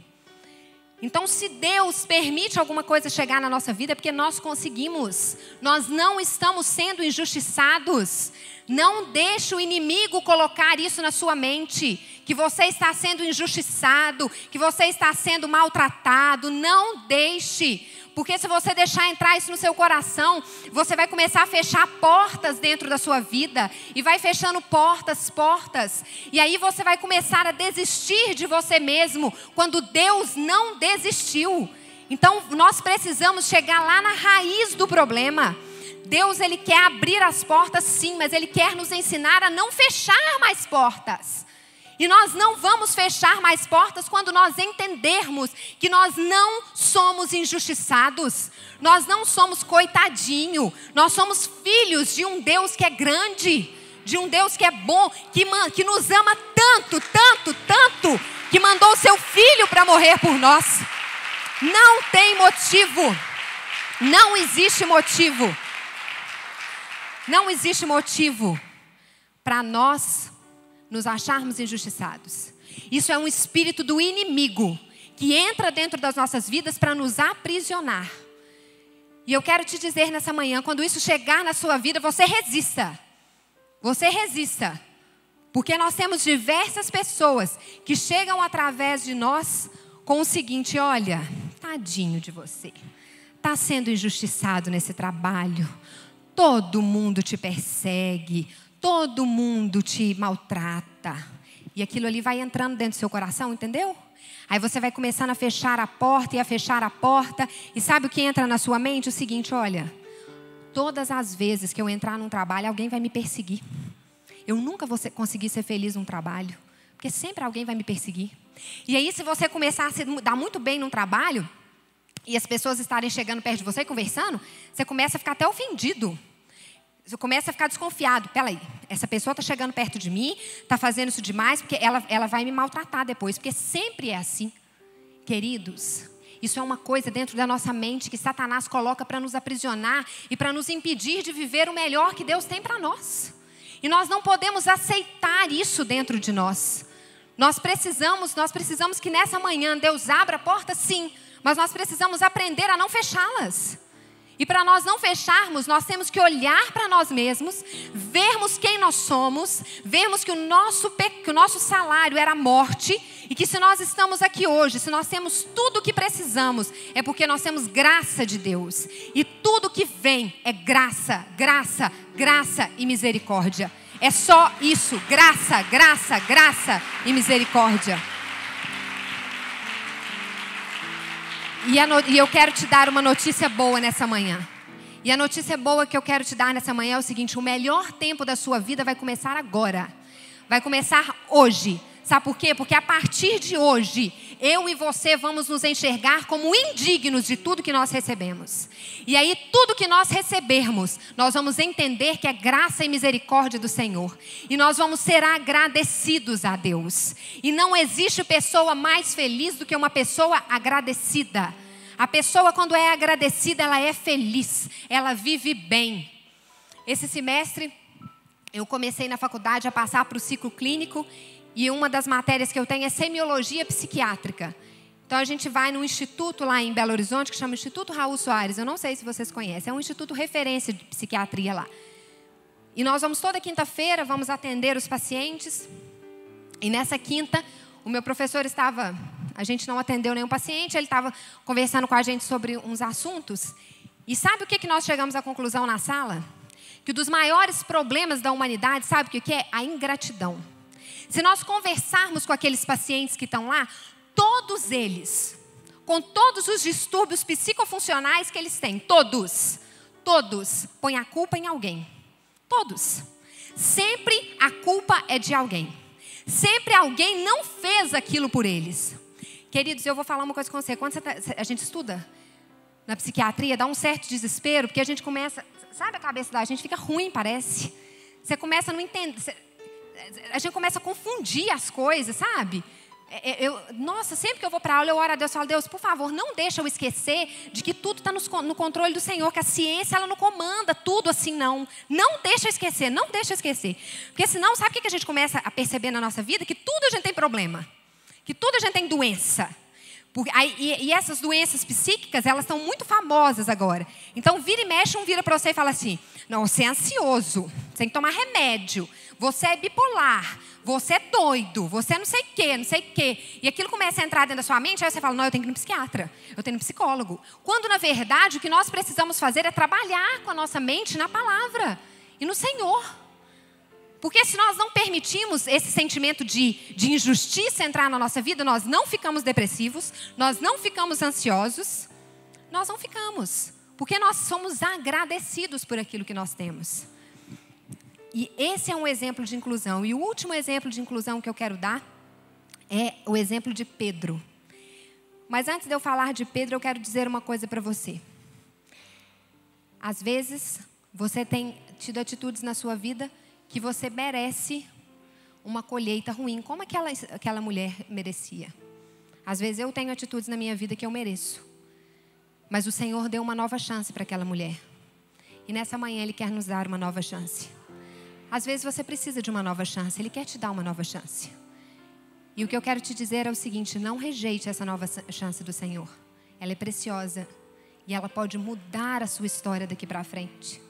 Então, se Deus permite alguma coisa chegar na nossa vida, é porque nós conseguimos. Nós não estamos sendo injustiçados. Não deixe o inimigo colocar isso na sua mente, que você está sendo injustiçado, que você está sendo maltratado. Não deixe, porque se você deixar entrar isso no seu coração, você vai começar a fechar portas dentro da sua vida, e vai fechando portas, e aí você vai começar a desistir de você mesmo, quando Deus não desistiu. Então nós precisamos chegar lá na raiz do problema. Deus, Ele quer abrir as portas sim, mas Ele quer nos ensinar a não fechar mais portas. E nós não vamos fechar mais portas quando nós entendermos que nós não somos injustiçados. Nós não somos coitadinho. Nós somos filhos de um Deus que é grande, de um Deus que é bom, que nos ama tanto, tanto, tanto, que mandou o seu Filho para morrer por nós. Não tem motivo. Não existe motivo. Não existe motivo para nós nos acharmos injustiçados. Isso é um espírito do inimigo que entra dentro das nossas vidas para nos aprisionar. E eu quero te dizer nessa manhã, quando isso chegar na sua vida, você resista. Você resista. Porque nós temos diversas pessoas que chegam através de nós com o seguinte: olha, tadinho de você. Está sendo injustiçado nesse trabalho. Todo mundo te persegue, todo mundo te maltrata. E aquilo ali vai entrando dentro do seu coração, entendeu? Aí você vai começando a fechar a porta e a fechar a porta. E sabe o que entra na sua mente? O seguinte, olha, todas as vezes que eu entrar num trabalho, alguém vai me perseguir. Eu nunca vou conseguir ser feliz num trabalho, porque sempre alguém vai me perseguir. E aí, se você começar a se dar muito bem num trabalho, e as pessoas estarem chegando perto de você e conversando, você começa a ficar até ofendido. Você começa a ficar desconfiado. Peraí, essa pessoa está chegando perto de mim, está fazendo isso demais, porque ela vai me maltratar depois. Porque sempre é assim. Queridos, isso é uma coisa dentro da nossa mente que Satanás coloca para nos aprisionar e para nos impedir de viver o melhor que Deus tem para nós. E nós não podemos aceitar isso dentro de nós. Nós precisamos que nessa manhã Deus abra a porta, sim, mas nós precisamos aprender a não fechá-las. E para nós não fecharmos, nós temos que olhar para nós mesmos, vermos quem nós somos, vermos que o nosso salário era a morte, e que se nós estamos aqui hoje, se nós temos tudo o que precisamos, é porque nós temos graça de Deus. E tudo que vem é graça, graça, graça e misericórdia. É só isso, graça, graça, graça e misericórdia. E eu quero te dar uma notícia boa nessa manhã. E a notícia boa que eu quero te dar nessa manhã é o seguinte: o melhor tempo da sua vida vai começar agora. Vai começar hoje. Sabe por quê? Porque a partir de hoje, eu e você vamos nos enxergar como indignos de tudo que nós recebemos. E aí, tudo que nós recebermos, nós vamos entender que é graça e misericórdia do Senhor. E nós vamos ser agradecidos a Deus. E não existe pessoa mais feliz do que uma pessoa agradecida. A pessoa, quando é agradecida, ela é feliz. Ela vive bem. Esse semestre, eu comecei na faculdade a passar para o ciclo clínico. E uma das matérias que eu tenho é semiologia psiquiátrica. Então a gente vai num instituto lá em Belo Horizonte que chama Instituto Raul Soares. Eu não sei se vocês conhecem. É um instituto referência de psiquiatria lá. E nós vamos toda quinta-feira, vamos atender os pacientes. E nessa quinta, o meu professor estava... A gente não atendeu nenhum paciente. Ele estava conversando com a gente sobre uns assuntos. E sabe o que nós chegamos à conclusão na sala? Que um dos maiores problemas da humanidade, sabe o que é? A ingratidão. Se nós conversarmos com aqueles pacientes que estão lá, todos eles, com todos os distúrbios psicofuncionais que eles têm, todos põem a culpa em alguém. Todos. Sempre a culpa é de alguém. Sempre alguém não fez aquilo por eles. Queridos, eu vou falar uma coisa com você. Quando a gente estuda na psiquiatria, dá um certo desespero, porque a gente começa... Sabe, a cabeça da gente fica ruim, parece. Você começa a não entender... A gente começa a confundir as coisas, sabe? Nossa, sempre que eu vou para aula, eu oro a Deus e falo: Deus, por favor, não deixa eu esquecer de que tudo está no controle do Senhor, que a ciência ela não comanda tudo assim, não. Não deixa eu esquecer, não deixa eu esquecer. Porque senão, sabe o que a gente começa a perceber na nossa vida? Que tudo a gente tem problema. Que tudo a gente tem doença. E essas doenças psíquicas, elas estão muito famosas agora. Então, vira e mexe, um vira para você e fala assim: não, você é ansioso, você tem que tomar remédio, você é bipolar, você é doido, você não sei o quê, não sei o quê. E aquilo começa a entrar dentro da sua mente, aí você fala: não, eu tenho que ir no psiquiatra, eu tenho que ir no psicólogo. Quando, na verdade, o que nós precisamos fazer é trabalhar com a nossa mente na palavra e no Senhor. Porque se nós não permitimos esse sentimento de injustiça entrar na nossa vida, nós não ficamos depressivos, nós não ficamos ansiosos, nós não ficamos. Porque nós somos agradecidos por aquilo que nós temos. E esse é um exemplo de inclusão. E o último exemplo de inclusão que eu quero dar é o exemplo de Pedro. Mas antes de eu falar de Pedro, eu quero dizer uma coisa para você. Às vezes, você tem tido atitudes na sua vida que você merece uma colheita ruim, como aquela mulher merecia. Às vezes eu tenho atitudes na minha vida que eu mereço. Mas o Senhor deu uma nova chance para aquela mulher. E nessa manhã Ele quer nos dar uma nova chance. Às vezes você precisa de uma nova chance, Ele quer te dar uma nova chance. E o que eu quero te dizer é o seguinte: não rejeite essa nova chance do Senhor. Ela é preciosa. E ela pode mudar a sua história daqui para frente.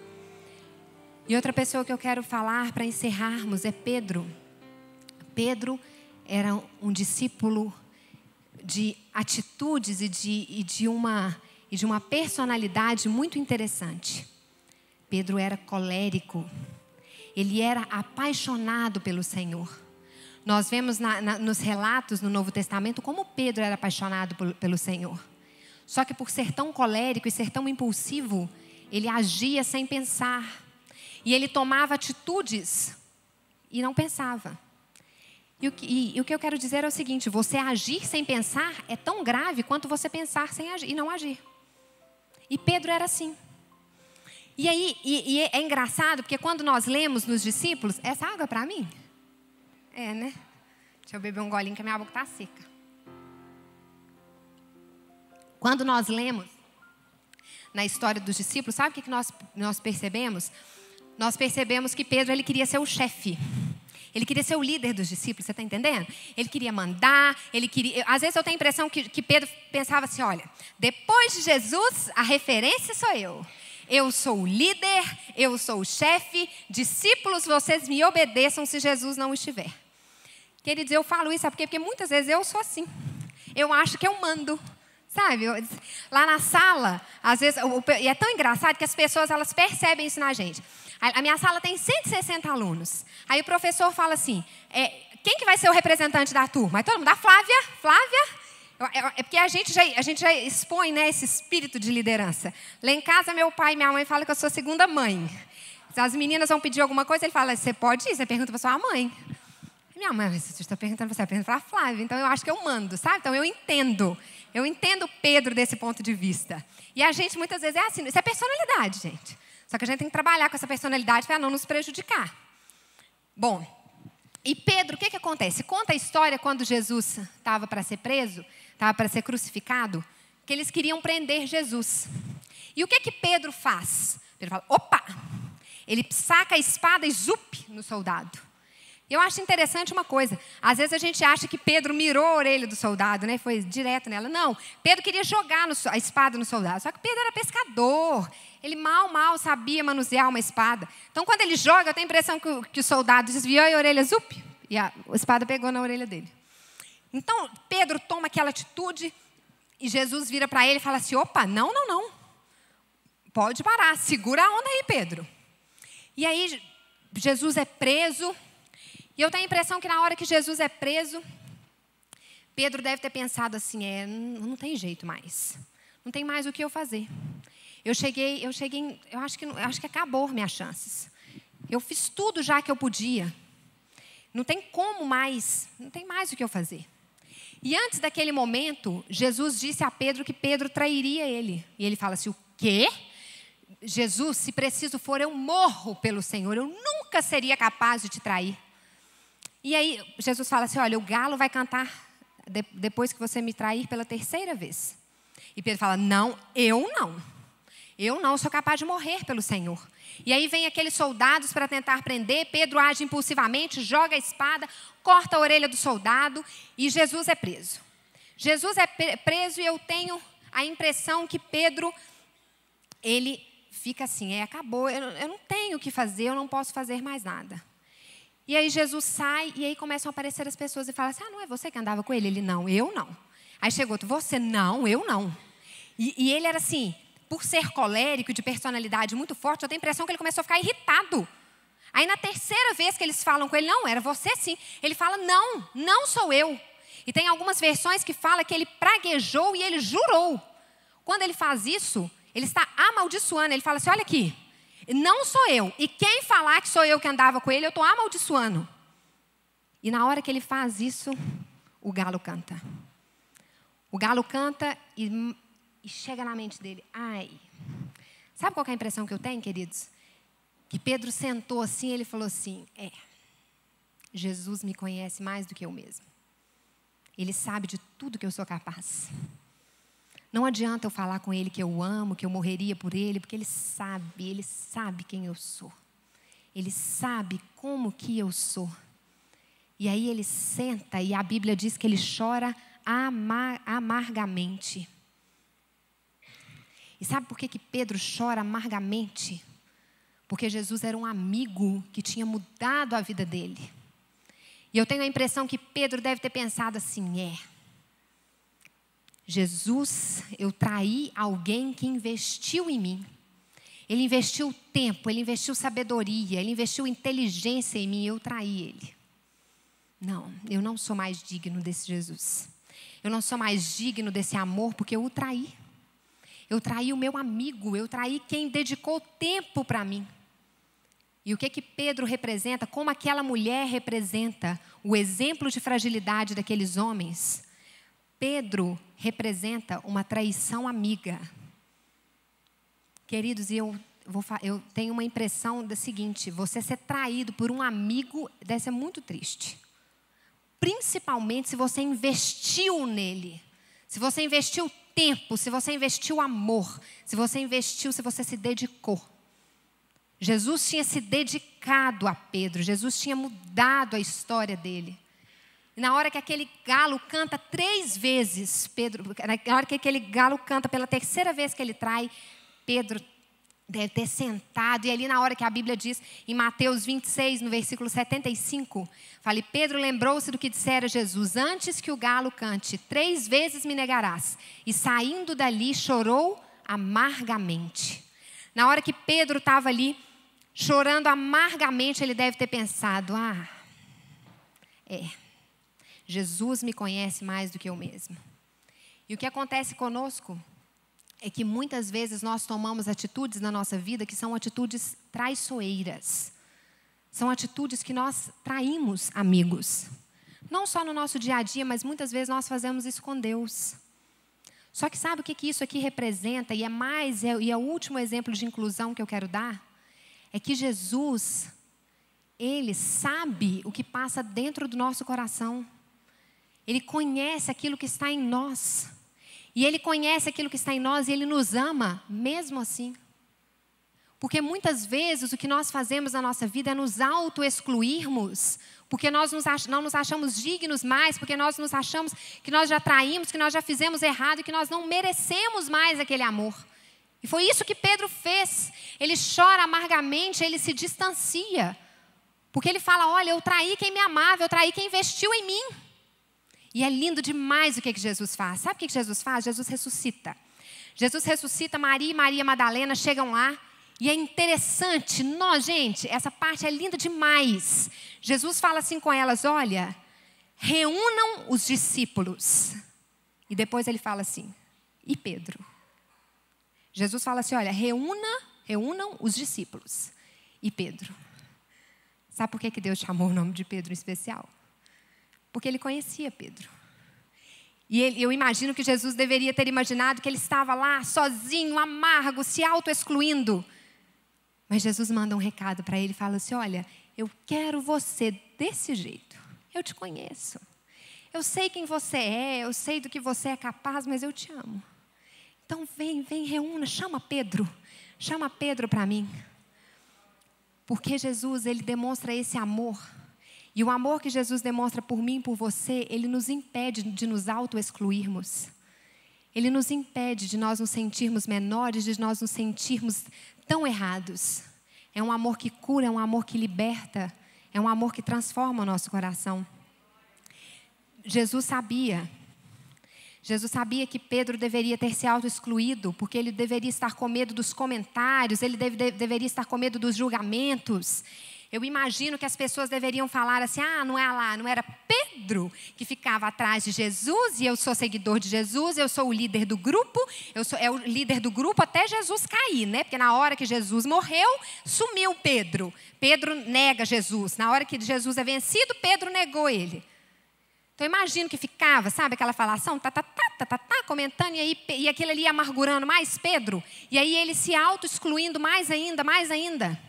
E outra pessoa que eu quero falar para encerrarmos é Pedro. Pedro era um discípulo de atitudes e de uma personalidade muito interessante. Pedro era colérico. Ele era apaixonado pelo Senhor. Nós vemos nos relatos no Novo Testamento como Pedro era apaixonado pelo Senhor. Só que por ser tão colérico e ser tão impulsivo, ele agia sem pensar. E ele tomava atitudes e não pensava. E o que eu quero dizer é o seguinte: você agir sem pensar é tão grave quanto você pensar sem agir e não agir. E Pedro era assim. E aí, é engraçado, porque quando nós lemos nos discípulos... Essa água é para mim? É, né? Deixa eu beber um golinho que a minha boca está seca. Quando nós lemos na história dos discípulos, sabe o que nós percebemos? Nós percebemos que Pedro ele queria ser o chefe. Ele queria ser o líder dos discípulos, você está entendendo? Ele queria mandar, às vezes eu tenho a impressão que Pedro pensava assim: olha, depois de Jesus, a referência sou eu. Eu sou o líder, eu sou o chefe, discípulos, vocês me obedeçam se Jesus não estiver. Queridos, eu falo isso, sabe por quê? Porque muitas vezes eu sou assim. Eu acho que eu mando. Sabe, lá na sala, às vezes, e é tão engraçado que as pessoas elas percebem isso na gente. A minha sala tem 160 alunos. Aí o professor fala assim: quem que vai ser o representante da turma? Aí todo mundo: a Flávia. É porque a gente já expõe, né, esse espírito de liderança. Lá em casa, meu pai e minha mãe falam que eu sou segunda mãe. Se as meninas vão pedir alguma coisa, ele fala: você pode ir? Você pergunta para sua mãe. Minha mãe: você está perguntando para você, pergunta para a Flávia. Então eu acho que eu mando, sabe? Então eu entendo Pedro desse ponto de vista. E a gente muitas vezes é assim. Isso é personalidade, gente. Só que a gente tem que trabalhar com essa personalidade para não nos prejudicar. Bom, e Pedro, o que acontece? Conta a história quando Jesus estava para ser preso, estava para ser crucificado, que eles queriam prender Jesus. E o que Pedro faz? Pedro fala: opa! Ele saca a espada e zup no soldado. Eu acho interessante uma coisa. Às vezes a gente acha que Pedro mirou a orelha do soldado, né? Foi direto nela. Não, Pedro queria jogar a espada no soldado. Só que Pedro era pescador. Ele mal sabia manusear uma espada. Então, quando ele joga, eu tenho a impressão que o soldado desviou e a orelha zup. E a espada pegou na orelha dele. Então, Pedro toma aquela atitude e Jesus vira para ele e fala assim: opa, não. Pode parar, segura a onda aí, Pedro. E aí, Jesus é preso. E eu tenho a impressão que na hora que Jesus é preso, Pedro deve ter pensado assim: não tem jeito mais. Não tem mais o que eu fazer. Eu acho que acabou minhas chances. Eu fiz tudo já que eu podia. Não tem como mais, não tem mais o que eu fazer. E antes daquele momento, Jesus disse a Pedro que Pedro trairia ele. E ele fala assim, o quê? Jesus, se preciso for, eu morro pelo Senhor. Eu nunca seria capaz de te trair. E aí, Jesus fala assim, olha, o galo vai cantar depois que você me trair pela terceira vez. E Pedro fala, não, eu não. Eu não sou capaz de morrer pelo Senhor. E aí vem aqueles soldados para tentar prender. Pedro age impulsivamente, joga a espada, corta a orelha do soldado e Jesus é preso. Jesus é preso e eu tenho a impressão que Pedro, ele fica assim, acabou, eu não tenho o que fazer, eu não posso fazer mais nada. E aí Jesus sai e aí começam a aparecer as pessoas e falam assim, não é você que andava com ele? Ele, não, eu não. Aí chegou outro, você? Não, eu não. E ele era assim, por ser colérico, de personalidade muito forte, eu tenho a impressão que ele começou a ficar irritado. Aí na terceira vez que eles falam com ele, não, era você sim. Ele fala, não, não sou eu. E tem algumas versões que falam que ele praguejou e ele jurou. Quando ele faz isso, ele está amaldiçoando. Ele fala assim, olha aqui, não sou eu. E quem falar que sou eu que andava com ele, eu estou amaldiçoando. E na hora que ele faz isso, o galo canta. O galo canta e chega na mente dele, ai. Sabe qual que é a impressão que eu tenho, queridos? Que Pedro sentou assim, ele falou assim, Jesus me conhece mais do que eu mesmo. Ele sabe de tudo que eu sou capaz. Não adianta eu falar com ele que eu amo, que eu morreria por ele, porque ele sabe quem eu sou. Ele sabe como que eu sou. E aí ele senta e a Bíblia diz que ele chora amargamente. E sabe por que Pedro chora amargamente? Porque Jesus era um amigo que tinha mudado a vida dele. E eu tenho a impressão que Pedro deve ter pensado assim, Jesus, eu traí alguém que investiu em mim. Ele investiu tempo, ele investiu sabedoria, ele investiu inteligência em mim, eu traí ele. Não, eu não sou mais digno desse Jesus. Eu não sou mais digno desse amor porque eu o traí. Eu traí o meu amigo, eu traí quem dedicou tempo para mim. E o que Pedro representa, como aquela mulher representa o exemplo de fragilidade daqueles homens, Pedro representa uma traição amiga. Queridos, eu tenho uma impressão da seguinte, você ser traído por um amigo deve ser muito triste. Principalmente se você investiu nele, se você investiu tempo, se você investiu amor, se você se dedicou. Jesus tinha se dedicado a Pedro, Jesus tinha mudado a história dele. E na hora que aquele galo canta 3 vezes, na hora que aquele galo canta pela terceira vez que ele trai, Pedro deve ter sentado. E ali na hora que a Bíblia diz, em Mateus 26, no versículo 75, fala, Pedro lembrou-se do que dissera Jesus, antes que o galo cante, 3 vezes me negarás. E saindo dali, chorou amargamente. Na hora que Pedro estava ali, chorando amargamente, ele deve ter pensado, Jesus me conhece mais do que eu mesmo. E o que acontece conosco é que muitas vezes nós tomamos atitudes na nossa vida que são atitudes traiçoeiras. São atitudes que nós traímos amigos. Não só no nosso dia a dia, mas muitas vezes nós fazemos isso com Deus. Só que sabe o que isso aqui representa? E é o último exemplo de inclusão que eu quero dar? É que Jesus, Ele sabe o que passa dentro do nosso coração. Ele conhece aquilo que está em nós. E Ele conhece aquilo que está em nós e Ele nos ama mesmo assim. Porque muitas vezes o que nós fazemos na nossa vida é nos auto-excluirmos. Porque nós não nos achamos dignos mais, porque nós nos achamos que nós já traímos, que nós já fizemos errado e que nós não merecemos mais aquele amor. E foi isso que Pedro fez. Ele chora amargamente, ele se distancia. Porque ele fala, olha, eu traí quem me amava, eu traí quem investiu em mim. E é lindo demais o que Jesus faz. Sabe o que Jesus faz? Jesus ressuscita. Jesus ressuscita, Maria e Maria Madalena chegam lá. E é interessante, gente, essa parte é linda demais. Jesus fala assim com elas, olha, reúnam os discípulos. E depois ele fala assim, e Pedro? Jesus fala assim, olha, reúnam os discípulos. E Pedro? Sabe por que Deus chamou o nome de Pedro em especial? Porque ele conhecia Pedro. E eu imagino que Jesus deveria ter imaginado que ele estava lá sozinho, amargo, se auto-excluindo. Mas Jesus manda um recado para ele e fala assim: olha, eu quero você desse jeito. Eu te conheço. Eu sei quem você é, eu sei do que você é capaz, mas eu te amo. Então vem, reúna, chama Pedro para mim. Porque Jesus, ele demonstra esse amor. E o amor que Jesus demonstra por mim e por você, ele nos impede de nos auto-excluirmos. Ele nos impede de nós nos sentirmos menores, de nós nos sentirmos tão errados. É um amor que cura, é um amor que liberta, é um amor que transforma o nosso coração. Jesus sabia que Pedro deveria ter se auto-excluído, porque ele deveria estar com medo dos comentários, ele deveria estar com medo dos julgamentos. Eu imagino que as pessoas deveriam falar assim: não era Pedro que ficava atrás de Jesus, e eu sou seguidor de Jesus, eu sou o líder do grupo, é o líder do grupo até Jesus cair, né? Porque na hora que Jesus morreu, sumiu Pedro. Pedro nega Jesus. Na hora que Jesus é vencido, Pedro negou ele. Então, eu imagino que ficava, sabe, aquela falação, comentando, e aquilo ali amargurando mais Pedro, e aí ele se auto-excluindo mais ainda.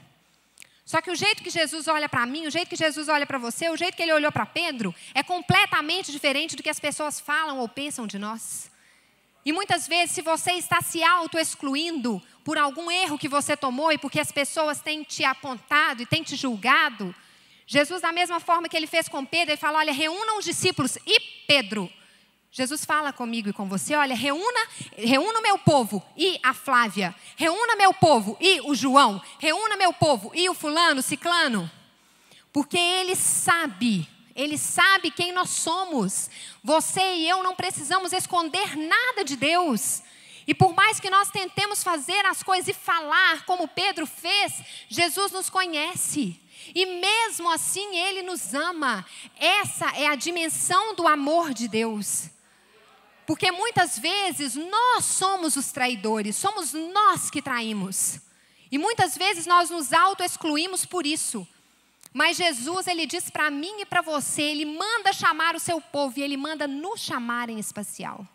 Só que o jeito que Jesus olha para mim, o jeito que Jesus olha para você, o jeito que ele olhou para Pedro, é completamente diferente do que as pessoas falam ou pensam de nós. E muitas vezes, se você está se auto-excluindo por algum erro que você tomou e porque as pessoas têm te apontado e têm te julgado, Jesus, da mesma forma que ele fez com Pedro, ele fala: olha, reúna os discípulos e Pedro. Jesus fala comigo e com você: olha, reúna o meu povo e a Flávia. Reúna meu povo e o João. Reúna meu povo e o fulano, ciclano. Porque ele sabe quem nós somos. Você e eu não precisamos esconder nada de Deus. E por mais que nós tentemos fazer as coisas e falar como Pedro fez, Jesus nos conhece. E mesmo assim Ele nos ama. Essa é a dimensão do amor de Deus. Porque muitas vezes nós somos os traidores, somos nós que traímos. E muitas vezes nós nos auto-excluímos por isso. Mas Jesus, Ele diz para mim e para você, Ele manda chamar o seu povo e Ele manda nos chamar em especial.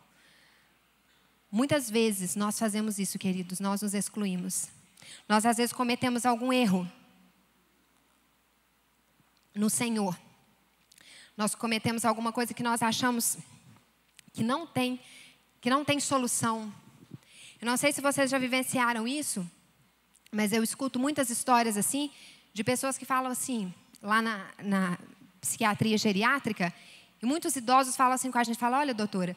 Muitas vezes nós fazemos isso, queridos, nós nos excluímos. Nós às vezes cometemos algum erro no Senhor. Nós cometemos alguma coisa que nós achamos que não tem solução. Eu não sei se vocês já vivenciaram isso, mas eu escuto muitas histórias assim, de pessoas que falam assim, lá na psiquiatria geriátrica, e muitos idosos falam assim com a gente, falam: olha, doutora,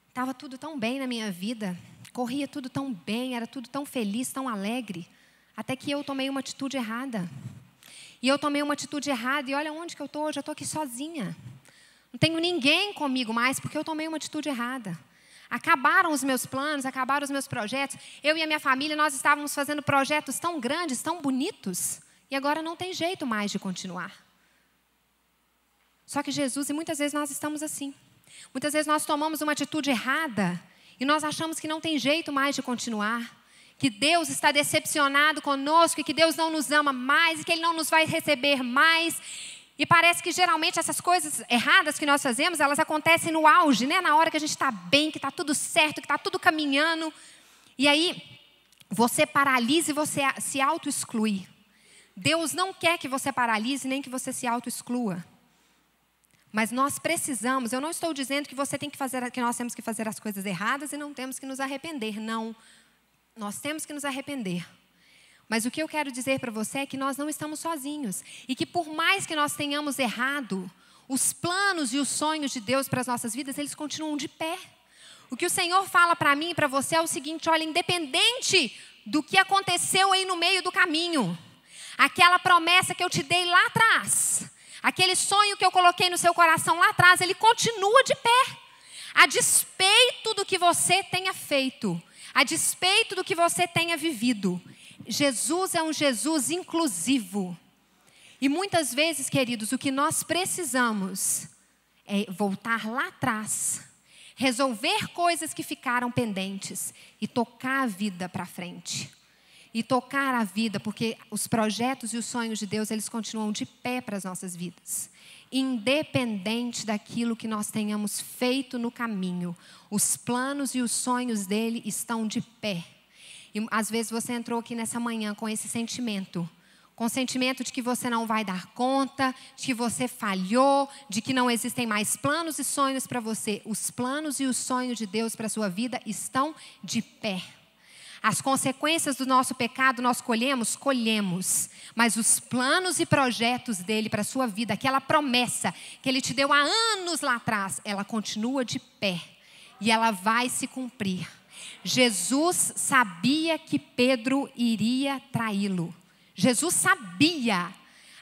estava tudo tão bem na minha vida, corria tudo tão bem, era tudo tão feliz, tão alegre, até que eu tomei uma atitude errada. E eu tomei uma atitude errada, e olha onde que eu estou hoje, eu estou aqui sozinha. Não tenho ninguém comigo mais, porque eu tomei uma atitude errada. Acabaram os meus planos, acabaram os meus projetos. Eu e a minha família, nós estávamos fazendo projetos tão grandes, tão bonitos, e agora não tem jeito mais de continuar. Só que Jesus, e muitas vezes nós estamos assim. Muitas vezes nós tomamos uma atitude errada, e nós achamos que não tem jeito mais de continuar. Que Deus está decepcionado conosco, e que Deus não nos ama mais, e que Ele não nos vai receber mais. E parece que geralmente essas coisas erradas que nós fazemos, elas acontecem no auge, né? Na hora que a gente está bem, que está tudo certo, que está tudo caminhando. E aí, você paralisa e você se auto-exclui. Deus não quer que você paralise, nem que você se auto-exclua. Mas nós precisamos, eu não estou dizendo que nós temos que fazer as coisas erradas e não temos que nos arrepender, não. Nós temos que nos arrepender. Mas o que eu quero dizer para você é que nós não estamos sozinhos. E que por mais que nós tenhamos errado, os planos e os sonhos de Deus para as nossas vidas, eles continuam de pé. O que o Senhor fala para mim e para você é o seguinte: olha, independente do que aconteceu aí no meio do caminho, aquela promessa que eu te dei lá atrás, aquele sonho que eu coloquei no seu coração lá atrás, ele continua de pé. A despeito do que você tenha feito, a despeito do que você tenha vivido, Jesus é um Jesus inclusivo. E muitas vezes, queridos, o que nós precisamos é voltar lá atrás, resolver coisas que ficaram pendentes e tocar a vida para frente. e tocar a vida, porque os projetos e os sonhos de Deus, eles continuam de pé para as nossas vidas. Independente daquilo que nós tenhamos feito no caminho, os planos e os sonhos dele estão de pé. E às vezes você entrou aqui nessa manhã com esse sentimento, com o sentimento de que você não vai dar conta, de que você falhou, de que não existem mais planos e sonhos para você. Os planos e os sonhos de Deus para a sua vida estão de pé. As consequências do nosso pecado nós colhemos, mas os planos e projetos dele para a sua vida, aquela promessa que ele te deu há anos lá atrás, ela continua de pé e ela vai se cumprir. Jesus sabia que Pedro iria traí-lo. Jesus sabia,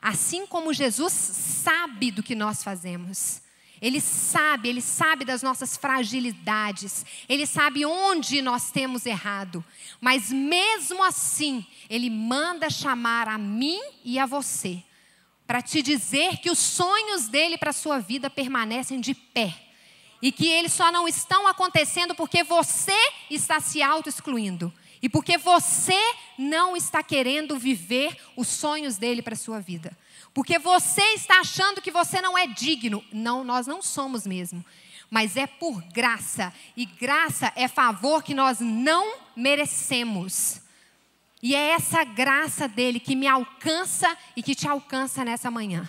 assim como Jesus sabe do que nós fazemos. Ele sabe das nossas fragilidades. Ele sabe onde nós temos errado. Mas mesmo assim, Ele manda chamar a mim e a você, para te dizer que os sonhos dele para a sua vida permanecem de pé. E que eles só não estão acontecendo porque você está se auto-excluindo. E porque você não está querendo viver os sonhos dele para a sua vida. Porque você está achando que você não é digno. Não, nós não somos mesmo. Mas é por graça. E graça é favor que nós não merecemos. E é essa graça dele que me alcança e que te alcança nessa manhã.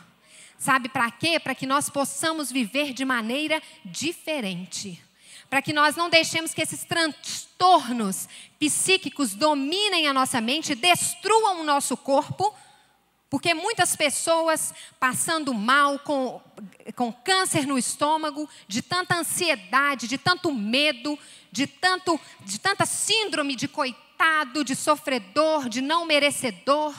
Sabe para quê? Para que nós possamos viver de maneira diferente. Para que nós não deixemos que esses transtornos psíquicos dominem a nossa mente, destruam o nosso corpo. Porque muitas pessoas passando mal, com câncer no estômago, de tanta ansiedade, de tanto medo, de tanta síndrome de coitado, de sofredor, de não merecedor.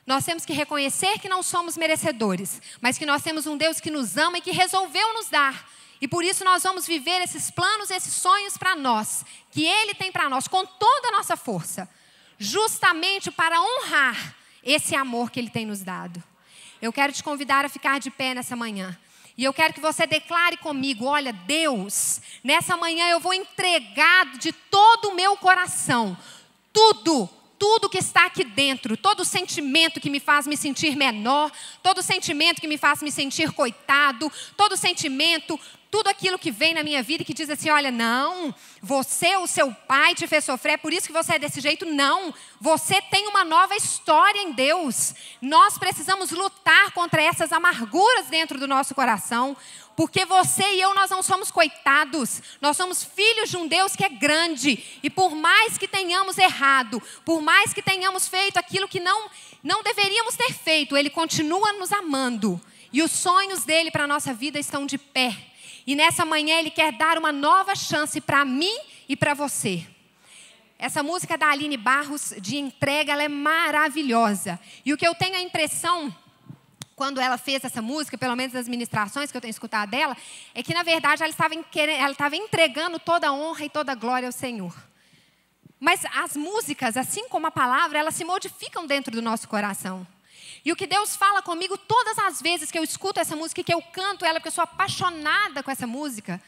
Nós temos que reconhecer que não somos merecedores, mas que nós temos um Deus que nos ama e que resolveu nos dar. E por isso nós vamos viver esses planos, esses sonhos para nós, que Ele tem para nós, com toda a nossa força, justamente para honrar esse amor que Ele tem nos dado. Eu quero te convidar a ficar de pé nessa manhã. E eu quero que você declare comigo, olha, Deus, nessa manhã eu vou entregar de todo o meu coração, tudo que está aqui dentro, todo sentimento que me faz me sentir menor, todo sentimento que me faz me sentir coitado, todo sentimento, tudo aquilo que vem na minha vida e que diz assim, olha, não, você, o seu pai te fez sofrer, é por isso que você é desse jeito. Não, você tem uma nova história em Deus. Nós precisamos lutar contra essas amarguras dentro do nosso coração, porque você e eu, nós não somos coitados, nós somos filhos de um Deus que é grande. E por mais que tenhamos errado, por mais que tenhamos feito aquilo que não deveríamos ter feito, Ele continua nos amando. E os sonhos dEle para a nossa vida estão de pé. E nessa manhã Ele quer dar uma nova chance para mim e para você. Essa música da Aline Barros, de entrega, ela é maravilhosa. E o que eu tenho a impressão, quando ela fez essa música, pelo menos nas ministrações que eu tenho escutado dela, é que na verdade ela estava entregando toda a honra e toda a glória ao Senhor. Mas as músicas, assim como a palavra, elas se modificam dentro do nosso coração. E o que Deus fala comigo todas as vezes que eu escuto essa música e que eu canto ela, porque eu sou apaixonada com essa música,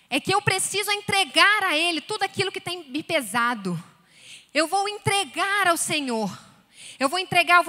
é que eu preciso entregar a Ele tudo aquilo que tem me pesado. Eu vou entregar ao Senhor. Eu vou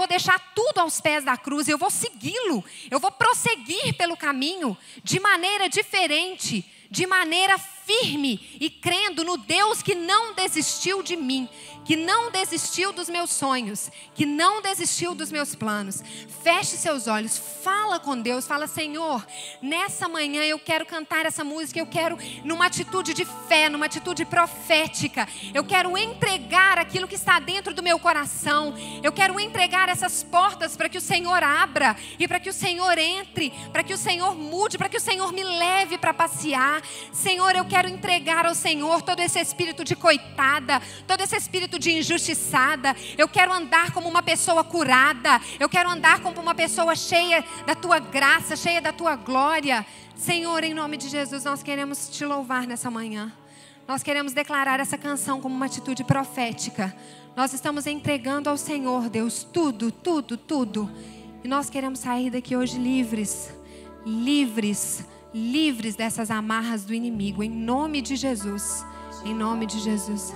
deixar tudo aos pés da cruz, eu vou segui-lo. Eu vou prosseguir pelo caminho de maneira diferente, de maneira firme e crendo no Deus que não desistiu de mim, que não desistiu dos meus sonhos, que não desistiu dos meus planos. Feche seus olhos, fala com Deus, fala, Senhor, nessa manhã eu quero cantar essa música, eu quero numa atitude de fé, numa atitude profética, eu quero entregar aquilo que está dentro do meu coração, eu quero entregar essas portas para que o Senhor abra e para que o Senhor entre, para que o Senhor mude, para que o Senhor me leve para passear. Senhor, eu quero entregar ao Senhor todo esse espírito de coitada, todo esse espírito de injustiçada. Eu quero andar como uma pessoa curada, eu quero andar como uma pessoa cheia da Tua graça, cheia da Tua glória. Senhor, em nome de Jesus, nós queremos Te louvar nessa manhã. Nós queremos declarar essa canção como uma atitude profética. Nós estamos entregando ao Senhor, Deus, tudo, tudo, tudo. E nós queremos sair daqui hoje livres, livres dessas amarras do inimigo, em nome de Jesus, em nome de Jesus.